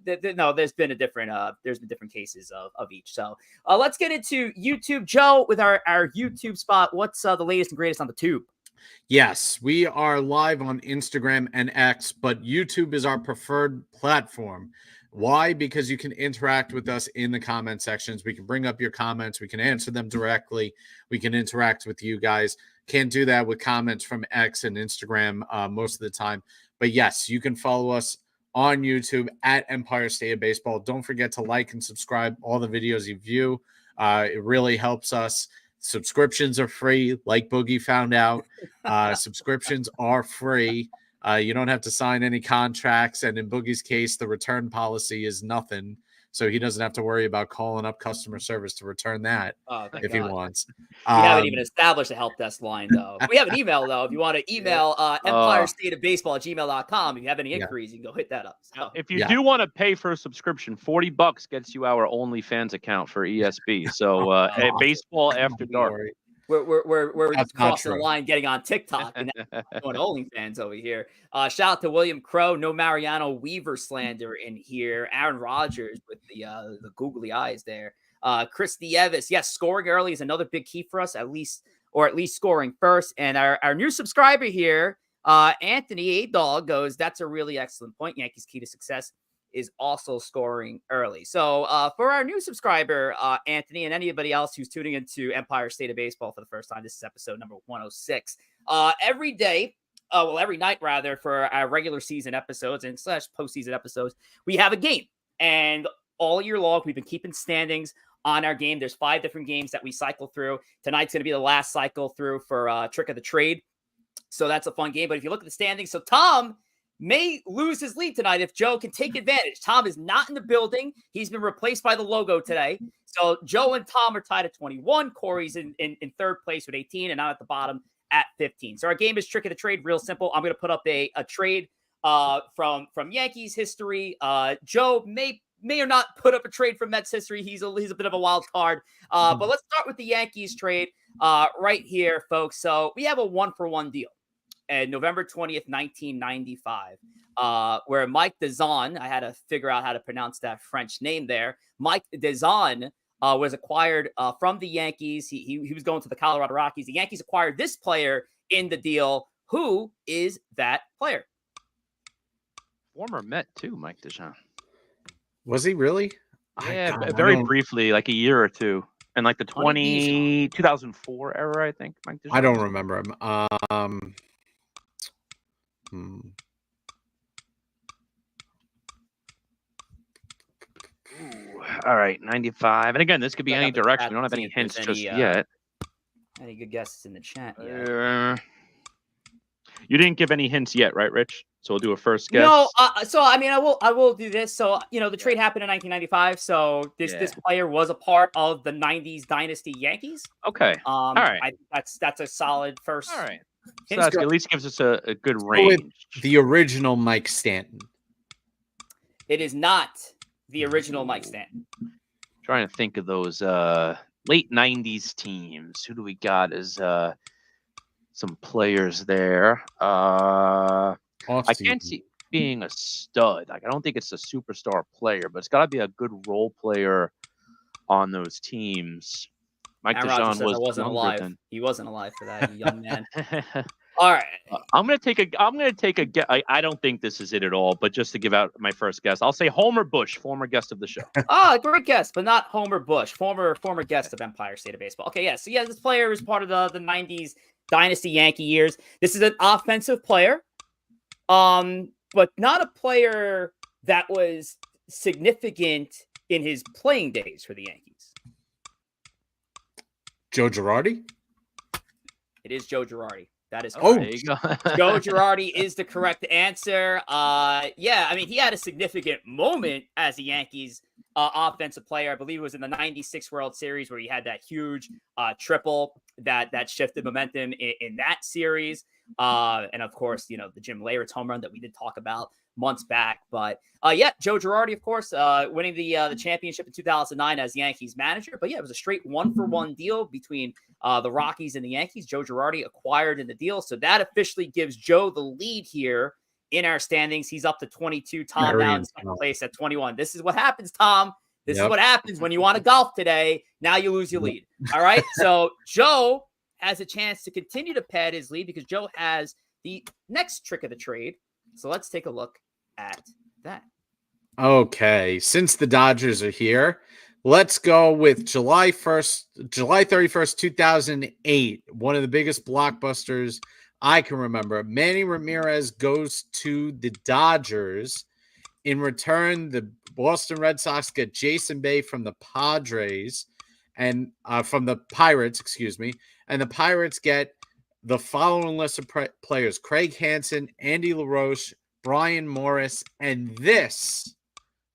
there's been different cases of each. So let's get into YouTube. Joe, with our YouTube spot, what's the latest and greatest on the tube? Yes, we are live on Instagram and X, but YouTube is our preferred platform. Why? Because you can interact with us in the comment sections. We can bring up your comments. We can answer them directly. We can interact with you guys. Can't do that with comments from X and Instagram most of the time. But yes, you can follow us on YouTube at Empire State of Baseball. Don't forget to like and subscribe all the videos you view. It really helps us. Subscriptions are free, like Boogie found out. Subscriptions are free. You don't have to sign any contracts. And in Boogie's case, the return policy is nothing. So he doesn't have to worry about calling up customer service to return that if he wants. We haven't even established a help desk line, though. We have an email, though. If you want to email empirestateofbaseball@gmail.com, if you have any inquiries, you can go hit that up. So. If you do want to pay for a subscription, $40 gets you our OnlyFans account for ESB. So baseball after dark. We're just crossing the line, getting on TikTok and going OnlyFans over here. Shout out to William Crow, no Mariano Weaver slander in here. Aaron Rodgers with the googly eyes there. Chris Nieves, yes, scoring early is another big key for us, at least scoring first. And our new subscriber here, Anthony A Dog, goes, that's a really excellent point. Yankees' key to success is also scoring early. So for our new subscriber, Anthony, and anybody else who's tuning into Empire State of Baseball for the first time, this is episode number 106. Every night rather, for our regular season episodes and / postseason episodes, we have a game. And all year long, we've been keeping standings on our game. There's 5 different games that we cycle through. Tonight's going to be the last cycle through for Trick of the Trade. So that's a fun game. But if you look at the standings, so Tom may lose his lead tonight if Joe can take advantage. Tom is not in the building. He's been replaced by the logo today. So Joe and Tom are tied at 21. Corey's in 3rd place with 18, and I'm at the bottom at 15. So our game is Trick of the Trade, real simple. I'm going to put up a trade from Yankees history. Joe may or not put up a trade from Mets history. He's a bit of a wild card. But let's start with the Yankees trade right here, folks. So we have a 1-for-1 deal. And November 20th, 1995, where Mike Dezon, I had to figure out how to pronounce that French name there. Mike Dezon was acquired from the Yankees. He was going to the Colorado Rockies. The Yankees acquired this player in the deal. Who is that player? Former Met too, Mike Dezon. Was he really? Yeah, very briefly, like a year or two. And like the 2004 era, I think. Mike Dezon. I don't remember him. All right, 95. And again, this could be any direction. We don't have any hints just yet. Any good guesses in the chat? You didn't give any hints yet, right, Rich? So we'll do a first guess. No, so I mean, I will do this. So the trade happened in 1995. So this player was a part of the 90s dynasty Yankees. Okay. All right. I think that's a solid first. All right. So that at least gives us a good range. The original Mike Stanton. It is not the original Mike Stanton. Trying to think of those late 90s teams. Who do we got as some players there? I can't see being a stud. Like I don't think it's a superstar player, but it's got to be a good role player on those teams. Mike Dezon wasn't alive. He wasn't alive for that, young man. All right. I'm gonna take a guess. I don't think this is it at all, but just to give out my first guess, I'll say Homer Bush, former guest of the show. Great guess, but not Homer Bush, former guest of Empire State of Baseball. Okay, yeah. So this player is part of the 90s dynasty Yankee years. This is an offensive player, but not a player that was significant in his playing days for the Yankees. Joe Girardi? It is Joe Girardi. That is correct. There you go. Joe Girardi is the correct answer. I mean, he had a significant moment as a Yankees offensive player. I believe it was in the 96 World Series where he had that huge triple that shifted momentum in that series. And of course, the Jim Leyritz home run that we did talk about months back. But Joe Girardi, of course, winning the championship in 2009 as Yankees manager. But it was a straight 1-for-1 deal between the Rockies and the Yankees. Joe Girardi acquired in the deal. So that officially gives Joe the lead here in our standings. He's up to 22. Tom now in second place at 21. This is what happens, Tom. This is what happens when you want to golf today. Now you lose your lead. All right. So Joe has a chance to continue to pad his lead because Joe has the next trick of the trade. So let's take a look at that. Okay. Since the Dodgers are here, let's go with July 31st, 2008. One of the biggest blockbusters I can remember. Manny Ramirez goes to the Dodgers. In return, the Boston Red Sox get Jason Bay from the Padres and from the Pirates, and the Pirates get the following list of players: Craig Hansen, Andy LaRoche, Brian Morris, and this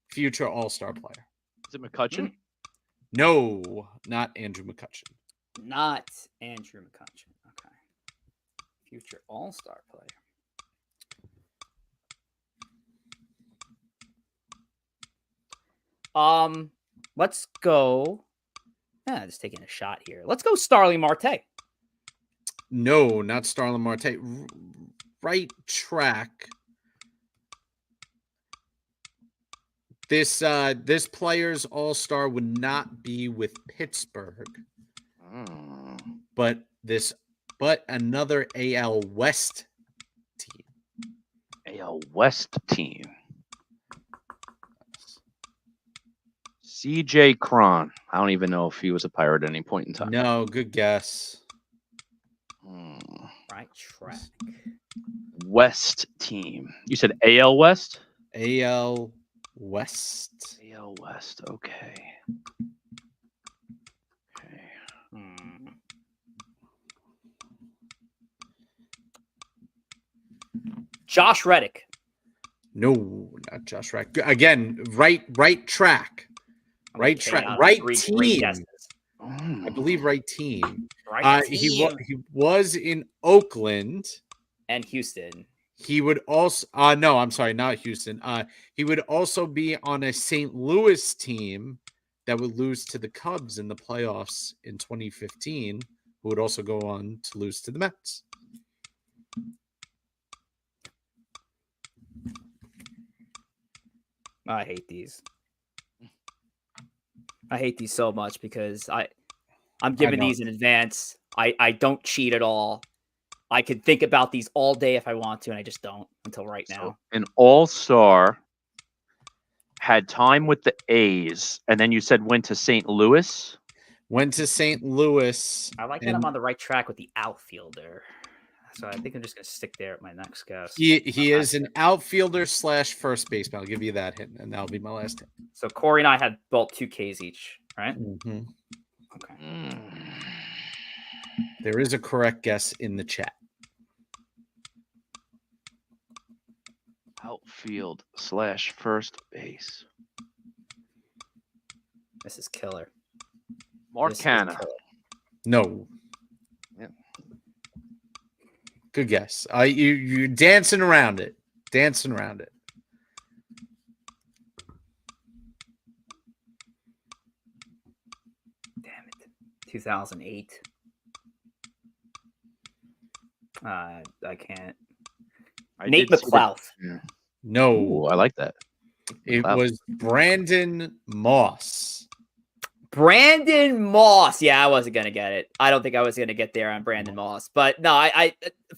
future All-Star player. Is it McCutcheon? No, not Andrew McCutcheon. Not Andrew McCutcheon. Okay. Future All-Star player. Let's go. Just taking a shot here. Let's go Starling Marte. No, not Starling Marte. Right track. This player's All-Star would not be with Pittsburgh. But another AL West team. AL West team. CJ Cron. I don't even know if he was a Pirate at any point in time. No, good guess. Right track. West team. You said AL West? AL West. AL West. Okay. Josh Reddick. No, not Josh Reddick. Again, right track. Right track. Right team. I believe right team. He was in Oakland and Houston. He would also no, I'm sorry, not Houston. He would also be on a St. Louis team that would lose to the Cubs in the playoffs in 2015, who would also go on to lose to the Mets. I hate these. I hate these so much because I'm giving these in advance. I don't cheat at all. I could think about these all day if I want to, and I just don't until right now. So an all-star had time with the A's, and then you said went to St. Louis? Went to St. Louis. I like that I'm on the right track with the outfielder. So I think I'm just going to stick there at my next guess. He is an outfielder / first baseman. I'll give you that hint, and that'll be my last hint. So Corey and I had both 2 Ks each, right? Mm-hmm. Okay. There is a correct guess in the chat. Outfield / first base. This is killer. Marcana. No. Yeah. Good guess. You're dancing around it. Dancing around it. Damn it. 2008. I can't. Nate McLouth. Yeah. No. Ooh, I like that. It was Brandon Moss. Brandon Moss. Yeah, I wasn't going to get it. I don't think I was going to get there on Brandon Moss. But no, I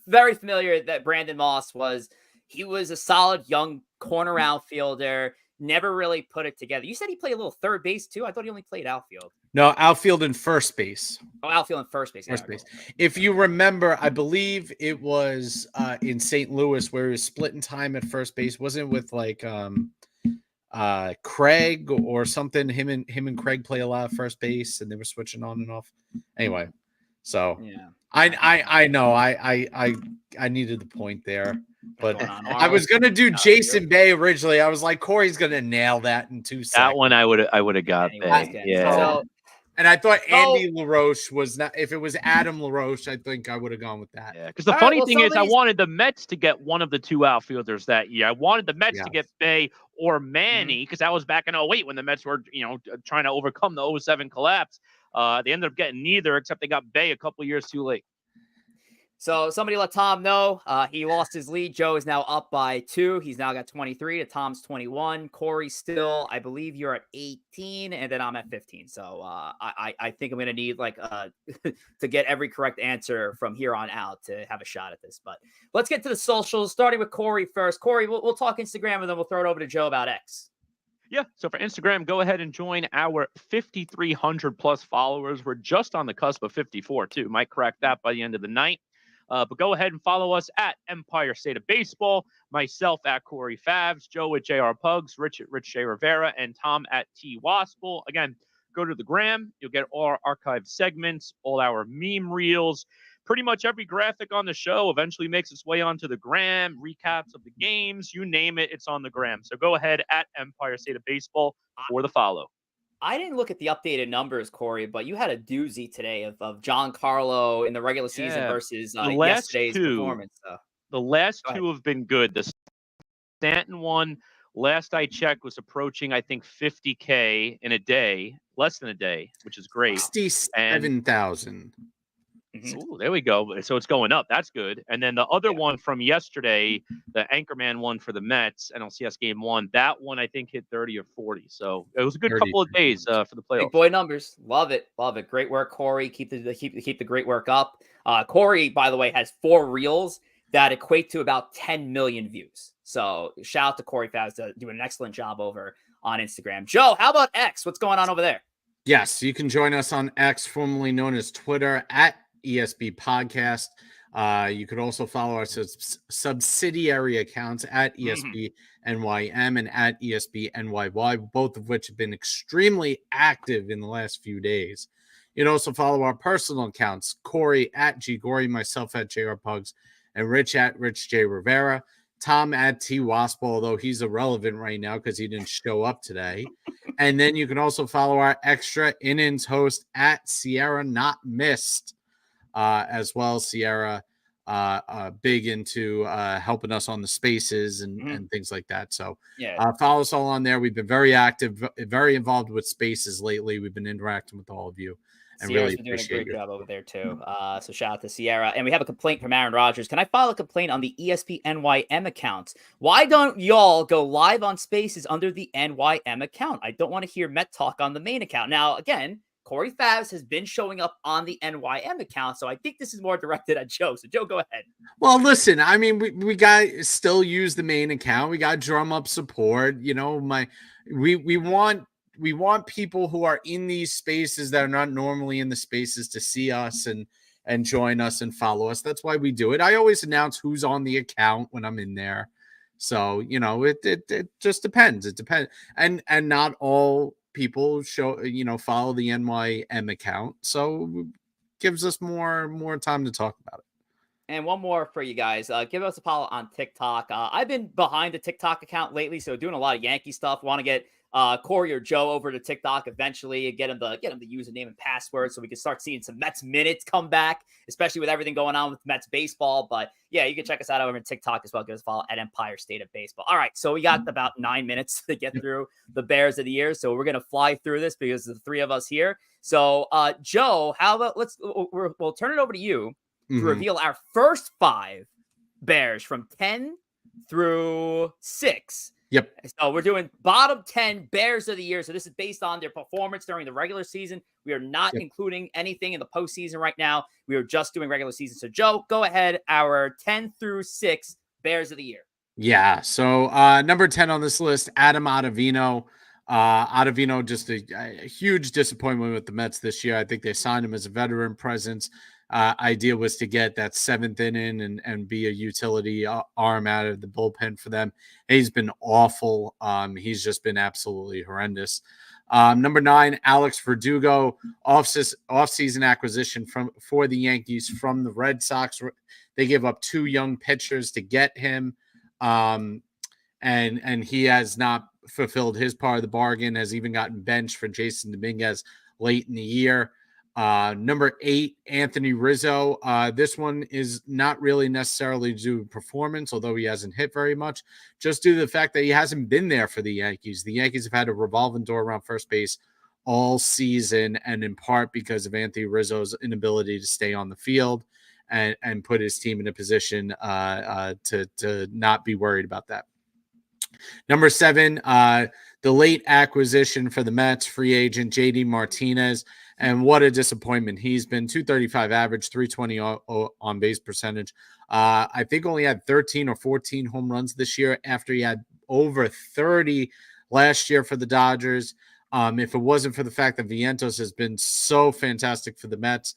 very familiar that Brandon Moss was a solid young corner outfielder. Never really put it together. You said he played a little third base too? I thought he only played outfield. No, outfield and first base. Oh, outfield and first base. First base. If you remember, I believe it was in St. Louis where he was splitting time at first base. Wasn't it with like Craig or something? Him and Craig play a lot of first base, and they were switching on and off. Anyway, so yeah, I know I needed the point there. But I was gonna do Jason Bay originally. I was like, Corey's gonna nail that in 2 seconds. That one I would have got Bay. Yeah. So, and I thought Andy LaRoche was not. If it was Adam LaRoche, I think I would have gone with that. Yeah, because the funny thing is, I wanted the Mets to get one of the 2 outfilders that year. I wanted the Mets to get Bay or Manny because that was back in 2008 when the Mets were, trying to overcome the 2007 collapse. They ended up getting neither, except they got Bay a couple years too late. So somebody let Tom know he lost his lead. Joe is now up by 2. He's now got 23 to Tom's 21. Corey still, I believe you're at 18, and then I'm at 15. So I think I'm going to need to get every correct answer from here on out to have a shot at this. But let's get to the socials, starting with Corey first. Corey, we'll talk Instagram, and then we'll throw it over to Joe about X. Yeah, so for Instagram, go ahead and join our 5,300 plus followers. We're just on the cusp of 54 too. Might crack that by the end of the night. But go ahead and follow us at Empire State of Baseball, myself at Corey Favs, Joe at JR Pugs, Rich at Rich J. Rivera, and Tom at T. Wospil. Again, go to the gram. You'll get all our archived segments, all our meme reels. Pretty much every graphic on the show eventually makes its way onto the gram, recaps of the games, you name it, it's on the gram. So go ahead at Empire State of Baseball for the follow. I didn't look at the updated numbers, Corey, but you had a doozy today of Giancarlo in the regular season versus yesterday's performance. The last 2 have been good. The Stanton one, last I checked, was approaching, I think, 50K in a day, less than a day, which is great. 67,000. Ooh, there we go. So it's going up. That's good. And then the other one from yesterday, the Anchorman one for the Mets, NLCS game 1, that one I think hit 30 or 40. So it was a good couple of days for the playoffs. Big boy numbers. Love it. Love it. Great work, Corey. Keep the great work up. Corey, by the way, has 4 reels that equate to about 10 million views. So shout out to Corey Favs doing an excellent job over on Instagram. Joe, how about X? What's going on over there? Yes, you can join us on X, formerly known as Twitter, at ESB Podcast. You could also follow our subsidiary accounts at ESB NYM and at ESB NYY, both of which have been extremely active in the last few days. You can also follow our personal accounts, Corey at G Gory, myself at JR Pugs, and Rich at Rich J. Rivera, Tom at T. Wospil, although he's irrelevant right now because he didn't show up today. And then you can also follow our extra innings host at Sierra Not Missed. as well. Sierra, big into helping us on the spaces and things like that. So follow us all on there. We've been very active, very involved with spaces lately. We've been interacting with all of you. And Sierra's really been doing a great job over there too. Mm-hmm. So shout out to Sierra. And we have a complaint from Aaron Rodgers. Can I file a complaint on the ESP NYM accounts? Why don't y'all go live on spaces under the NYM account? I don't want to hear Met talk on the main account. Now, again, Corey Favs has been showing up on the NYM account, so I think this is more directed at Joe. So Joe, go ahead. Well, listen, I mean, we got still use the main account. We got drum up support. You know, we want people who are in these spaces that are not normally in the spaces to see us and join us and follow us. That's why we do it. I always announce who's on the account when I'm in there. So, you know, it just depends. It depends. And not all people follow the NYM account. So it gives us more time to talk about it. And one more for you guys. Give us a follow on TikTok. I've been behind the TikTok account lately, so doing a lot of Yankee stuff. Want to get Corey or Joe over to TikTok eventually and get him the username and password so we can start seeing some Mets minutes come back, especially with everything going on with Mets baseball. But yeah, you can check us out over on TikTok as well. Give us a follow at Empire State of Baseball. All right, so we got about 9 minutes to get through the Bears of the year, so we're gonna fly through this because the three of us here. So Joe, how about we'll turn it over to you to reveal our first 5 Bears from 10 through 6. Yep. So we're doing bottom 10 Bears of the year. So this is based on their performance during the regular season. We are not including anything in the postseason right now. We are just doing regular season. So Joe, go ahead. Our 10 through 6 Bears of the year. Yeah. So number 10 on this list, Adam Ottavino. Ottavino, just a huge disappointment with the Mets this year. I think they signed him as a veteran presence. Idea was to get that 7th inning and be a utility arm out of the bullpen for them. He's been awful. He's just been absolutely horrendous. Number 9, Alex Verdugo, off-season acquisition for the Yankees from the Red Sox. They gave up 2 young pitchers to get him, and he has not fulfilled his part of the bargain. Has even gotten benched for Jason Dominguez late in the year. Number 8, Anthony Rizzo. This one is not really necessarily due to performance, although he hasn't hit very much, just due to the fact that he hasn't been there for the Yankees. The Yankees have had a revolving door around first base all season, and in part because of Anthony Rizzo's inability to stay on the field and put his team in a position to not be worried about that. Number 7, the late acquisition for the Mets, free agent JD Martinez. And what a disappointment. He's been 235 average, 320 on base percentage. I think only had 13 or 14 home runs this year after he had over 30 last year for the Dodgers. If it wasn't for the fact that Vientos has been so fantastic for the Mets,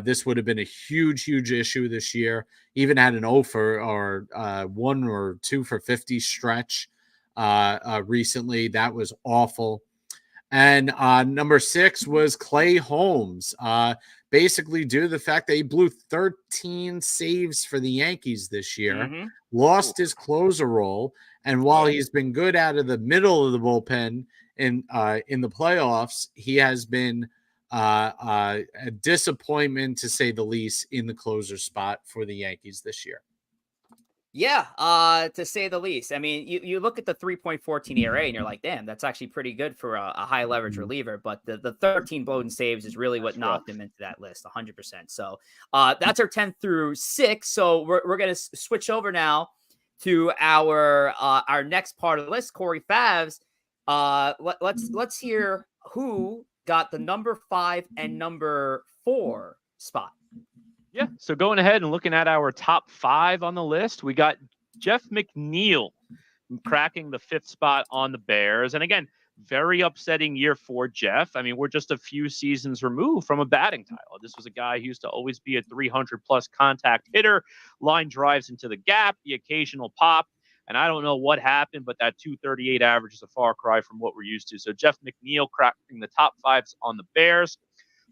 this would have been a huge, huge issue this year. Even had an 0 for or 1 or 2 for 50 stretch recently. That was awful. And number 6 was Clay Holmes, basically due to the fact that he blew 13 saves for the Yankees this year, lost his closer role. And while he's been good out of the middle of the bullpen in the playoffs, he has been a disappointment, to say the least, in the closer spot for the Yankees this year. Yeah, to say the least. I mean, you look at the 3.14 ERA and you're like, damn, that's actually pretty good for a high leverage reliever. But the 13 blown saves is really what knocked him into that list, 100%. So that's our 10 through 6. So we're going to switch over now to our next part of the list, Corey Favs. Let's hear who got the number 5 and number 4 spot. Yeah, so going ahead and looking at our top 5 on the list, we got Jeff McNeil cracking the 5th spot on the Bears. And again, very upsetting year for Jeff. I mean, we're just a few seasons removed from a batting title. This was a guy who used to always be a 300-plus contact hitter, line drives into the gap, the occasional pop. And I don't know what happened, but that 238 average is a far cry from what we're used to. So Jeff McNeil cracking the top 5s on the Bears.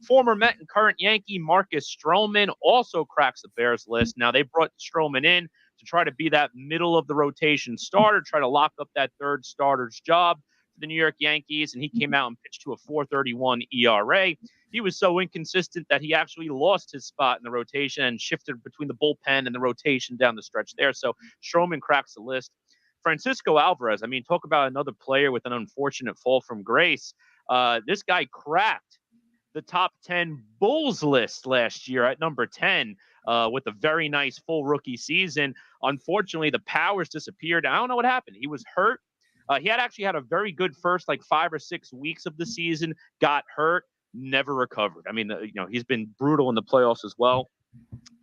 Former Met and current Yankee Marcus Stroman also cracks the Bears list. Now, they brought Stroman in to try to be that middle of the rotation starter, try to lock up that third starter's job for the New York Yankees, and he came out and pitched to a 4.31 ERA. He was so inconsistent that he actually lost his spot in the rotation and shifted between the bullpen and the rotation down the stretch there. So Stroman cracks the list. Francisco Alvarez, I mean, talk about another player with an unfortunate fall from grace. This guy cracked the top 10 Bulls list last year at number 10 with a very nice full rookie season. Unfortunately, the powers disappeared. I don't know what happened. He was hurt. He had actually had a very good first 5 or 6 weeks of the season, got hurt, never recovered. I mean, he's been brutal in the playoffs as well.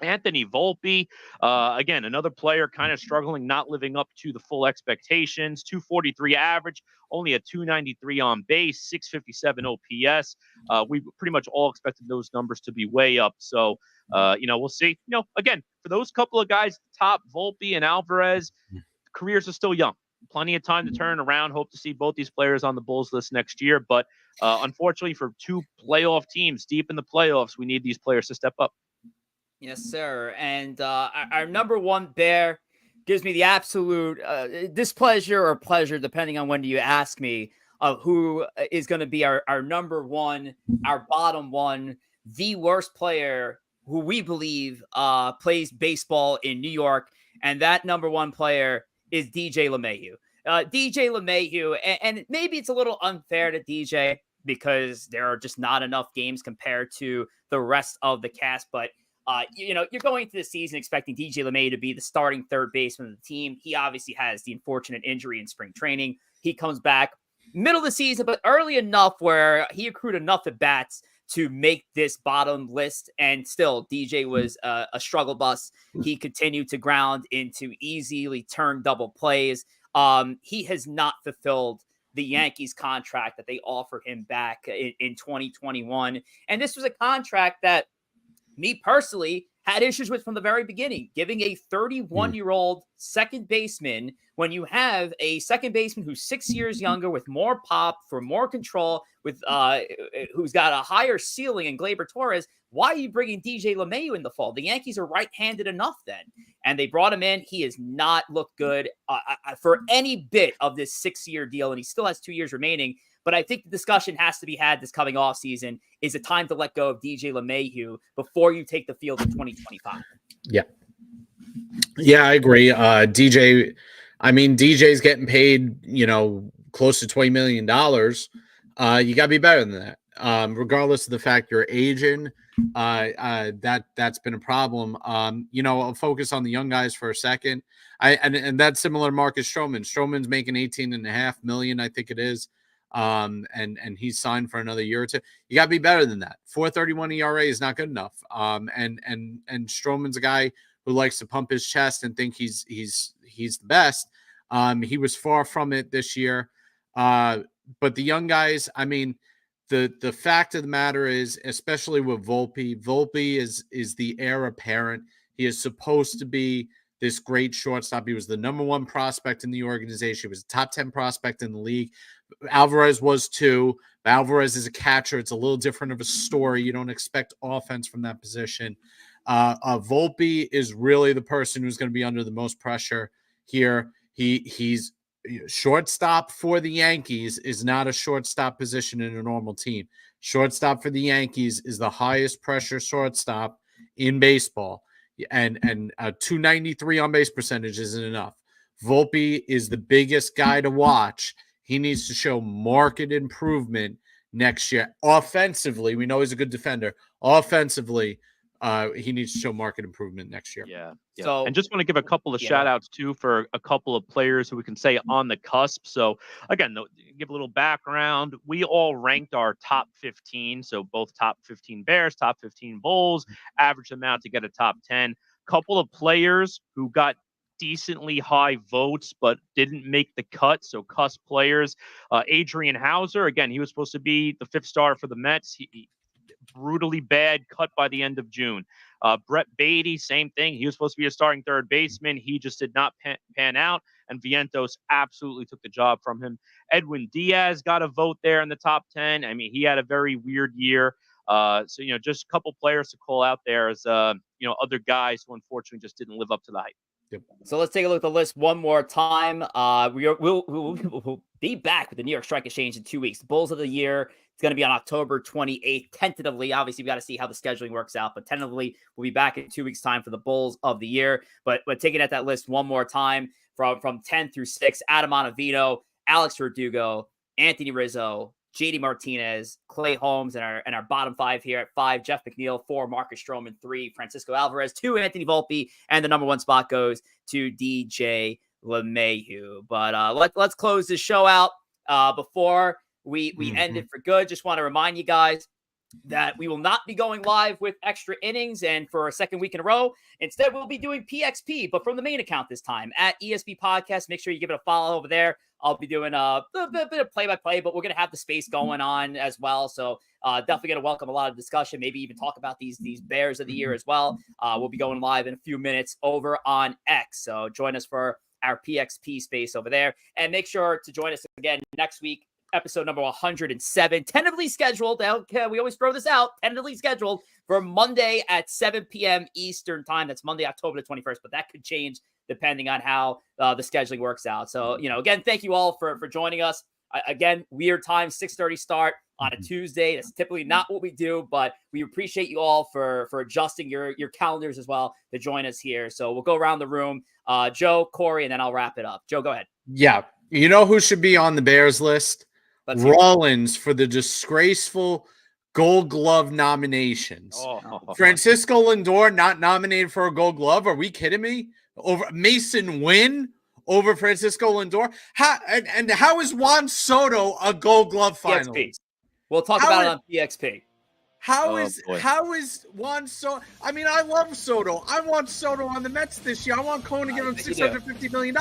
Anthony Volpe, again, another player kind of struggling, not living up to the full expectations. 243 average, only a 293 on base, 657 OPS. We pretty much all expected those numbers to be way up. So, we'll see. Again, for those couple of guys, top Volpe and Alvarez, careers are still young. Plenty of time to turn around. Hope to see both these players on the Bulls list next year. But unfortunately, for 2 playoff teams deep in the playoffs, we need these players to step up. Yes, sir. And our number one Bear gives me the absolute displeasure or pleasure, depending on when you ask me, of who is going to be our number one, our bottom one, the worst player who we believe plays baseball in New York. And that number one player is DJ LeMahieu. DJ LeMahieu, and maybe it's a little unfair to DJ because there are just not enough games compared to the rest of the cast, but you're going into the season expecting DJ LeMahieu to be the starting third baseman of the team. He obviously has the unfortunate injury in spring training. He comes back middle of the season, but early enough where he accrued enough at bats to make this bottom list. And still, DJ was a struggle bus. He continued to ground into easily turned double plays. He has not fulfilled the Yankees contract that they offered him back in 2021. And this was a contract that me personally had issues with from the very beginning, giving a 31-year-old second baseman when you have a second baseman who's 6 years younger with more pop, for more control, with who's got a higher ceiling in Gleyber Torres. Why are you bringing DJ LeMahieu in the fall? The Yankees are right-handed enough then. And they brought him in. He has not looked good for any bit of this 6-year deal, and he still has 2 years remaining. But I think the discussion has to be had this coming off season. Is it time to let go of DJ LeMahieu before you take the field in 2025? Yeah, I agree. DJ's getting paid, close to $20 million. You got to be better than that. Regardless of the fact you're aging, that's been a problem. I'll focus on the young guys for a second. And that's similar to Marcus Stroman. Stroman's making $18.5 million, I think it is. And he's signed for another year or two. You got to be better than that. 4.31 ERA is not good enough. And Stroman's a guy who likes to pump his chest and think he's the best. He was far from it this year. But the young guys, the fact of the matter is, especially with Volpe is the heir apparent. He is supposed to be this great shortstop. He was the number one prospect in the organization. He was a top 10 prospect in the league. Alvarez was too. Alvarez is a catcher. It's a little different of a story. You don't expect offense from that position. Volpe is really the person who's going to be under the most pressure here. He's shortstop for the Yankees is not a shortstop position in a normal team. Shortstop for the Yankees is the highest pressure shortstop in baseball. And 293 on base percentage isn't enough. Volpe is the biggest guy to watch. He needs to show marked improvement next year. Offensively, we know he's a good defender. Offensively, he needs to show marked improvement next year. Yeah. So, and just want to give a couple of shout outs too for a couple of players who we can say on the cusp. So again, give a little background. We all ranked our top 15. So both top 15 Bears, top 15 Bulls, averaged them out to get a top 10. Couple of players who got decently high votes but didn't make the cut. So cusp players, Adrian Hauser, again, he was supposed to be the 5th star for the Mets. He brutally bad, cut by the end of June. Brett Beatty, same thing. He was supposed to be a starting third baseman. He just did not pan out, and Vientos absolutely took the job from him. Edwin Diaz got a vote there in the top 10. He had a very weird year. So, just a couple players to call out there as, other guys who unfortunately just didn't live up to the hype. Yep. So let's take a look at the list one more time. We'll be back with the New York Strike Exchange in 2 weeks. The Bulls of the Year. It's going to be on October 28th. Tentatively, obviously, we got to see how the scheduling works out, but tentatively, we'll be back in 2 weeks' time for the Bulls of the Year. But taking at that list one more time from 10 through 6, Adam Ottavino, Alex Verdugo, Anthony Rizzo, JD Martinez, Clay Holmes, and our bottom 5 here at 5, Jeff McNeil, 4, Marcus Stroman, 3, Francisco Alvarez, 2, Anthony Volpe, and the number 1 spot goes to DJ LeMahieu. But let's close this show out before we end it for good. Just want to remind you guys that we will not be going live with extra innings and for a second week in a row. Instead, we'll be doing PXP, but from the main account this time at ESP Podcast. Make sure you give it a follow over there. I'll be doing a bit of play-by-play, but we're going to have the space going on as well. So definitely going to welcome a lot of discussion, maybe even talk about these Bears of the Year as well. We'll be going live in a few minutes over on X. So join us for our PXP space over there. And make sure to join us again next week. Episode number 107, tentatively scheduled. We always throw this out, tentatively scheduled for Monday at 7 p.m. Eastern time. That's Monday, October the 21st, but that could change depending on how the scheduling works out. So, again, thank you all for joining us. Again, weird time, 6:30 start on a Tuesday. That's typically not what we do, but we appreciate you all for adjusting your calendars as well to join us here. So we'll go around the room. Joe, Corey, and then I'll wrap it up. Joe, go ahead. Yeah. You know who should be on the Bears list? Rollins for the disgraceful Gold Glove nominations. Francisco Lindor not nominated for a Gold Glove. Are we kidding me? Over Mason Wynn over Francisco Lindor. How is Juan Soto a Gold Glove finalist? PXP. We'll talk about it on PXP. How is Juan Soto? I mean, I love Soto. I want Soto on the Mets this year. I want Cohen to give him $650 million.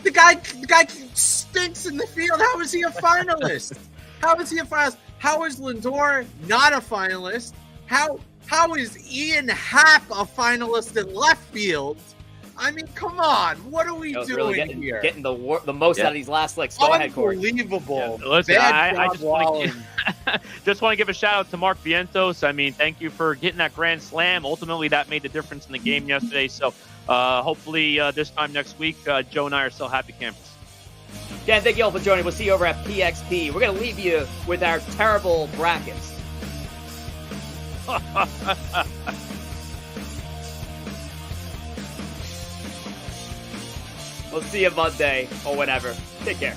The guy stinks in the field. How is he a finalist? How is Lindor not a finalist? How is Ian Happ a finalist in left field? I mean, come on. What are we doing really here? Getting the most out of these last licks. Go ahead, Corey. Unbelievable. Yeah. Listen, I just want to give a shout out to Mark Vientos. I mean, thank you for getting that grand slam. Ultimately, that made the difference in the game yesterday. So hopefully this time next week, Joe and I are still happy campers. Yeah, thank you all for joining. We'll see you over at PXP. We're going to leave you with our terrible brackets. We'll see you Monday or whenever. Take care.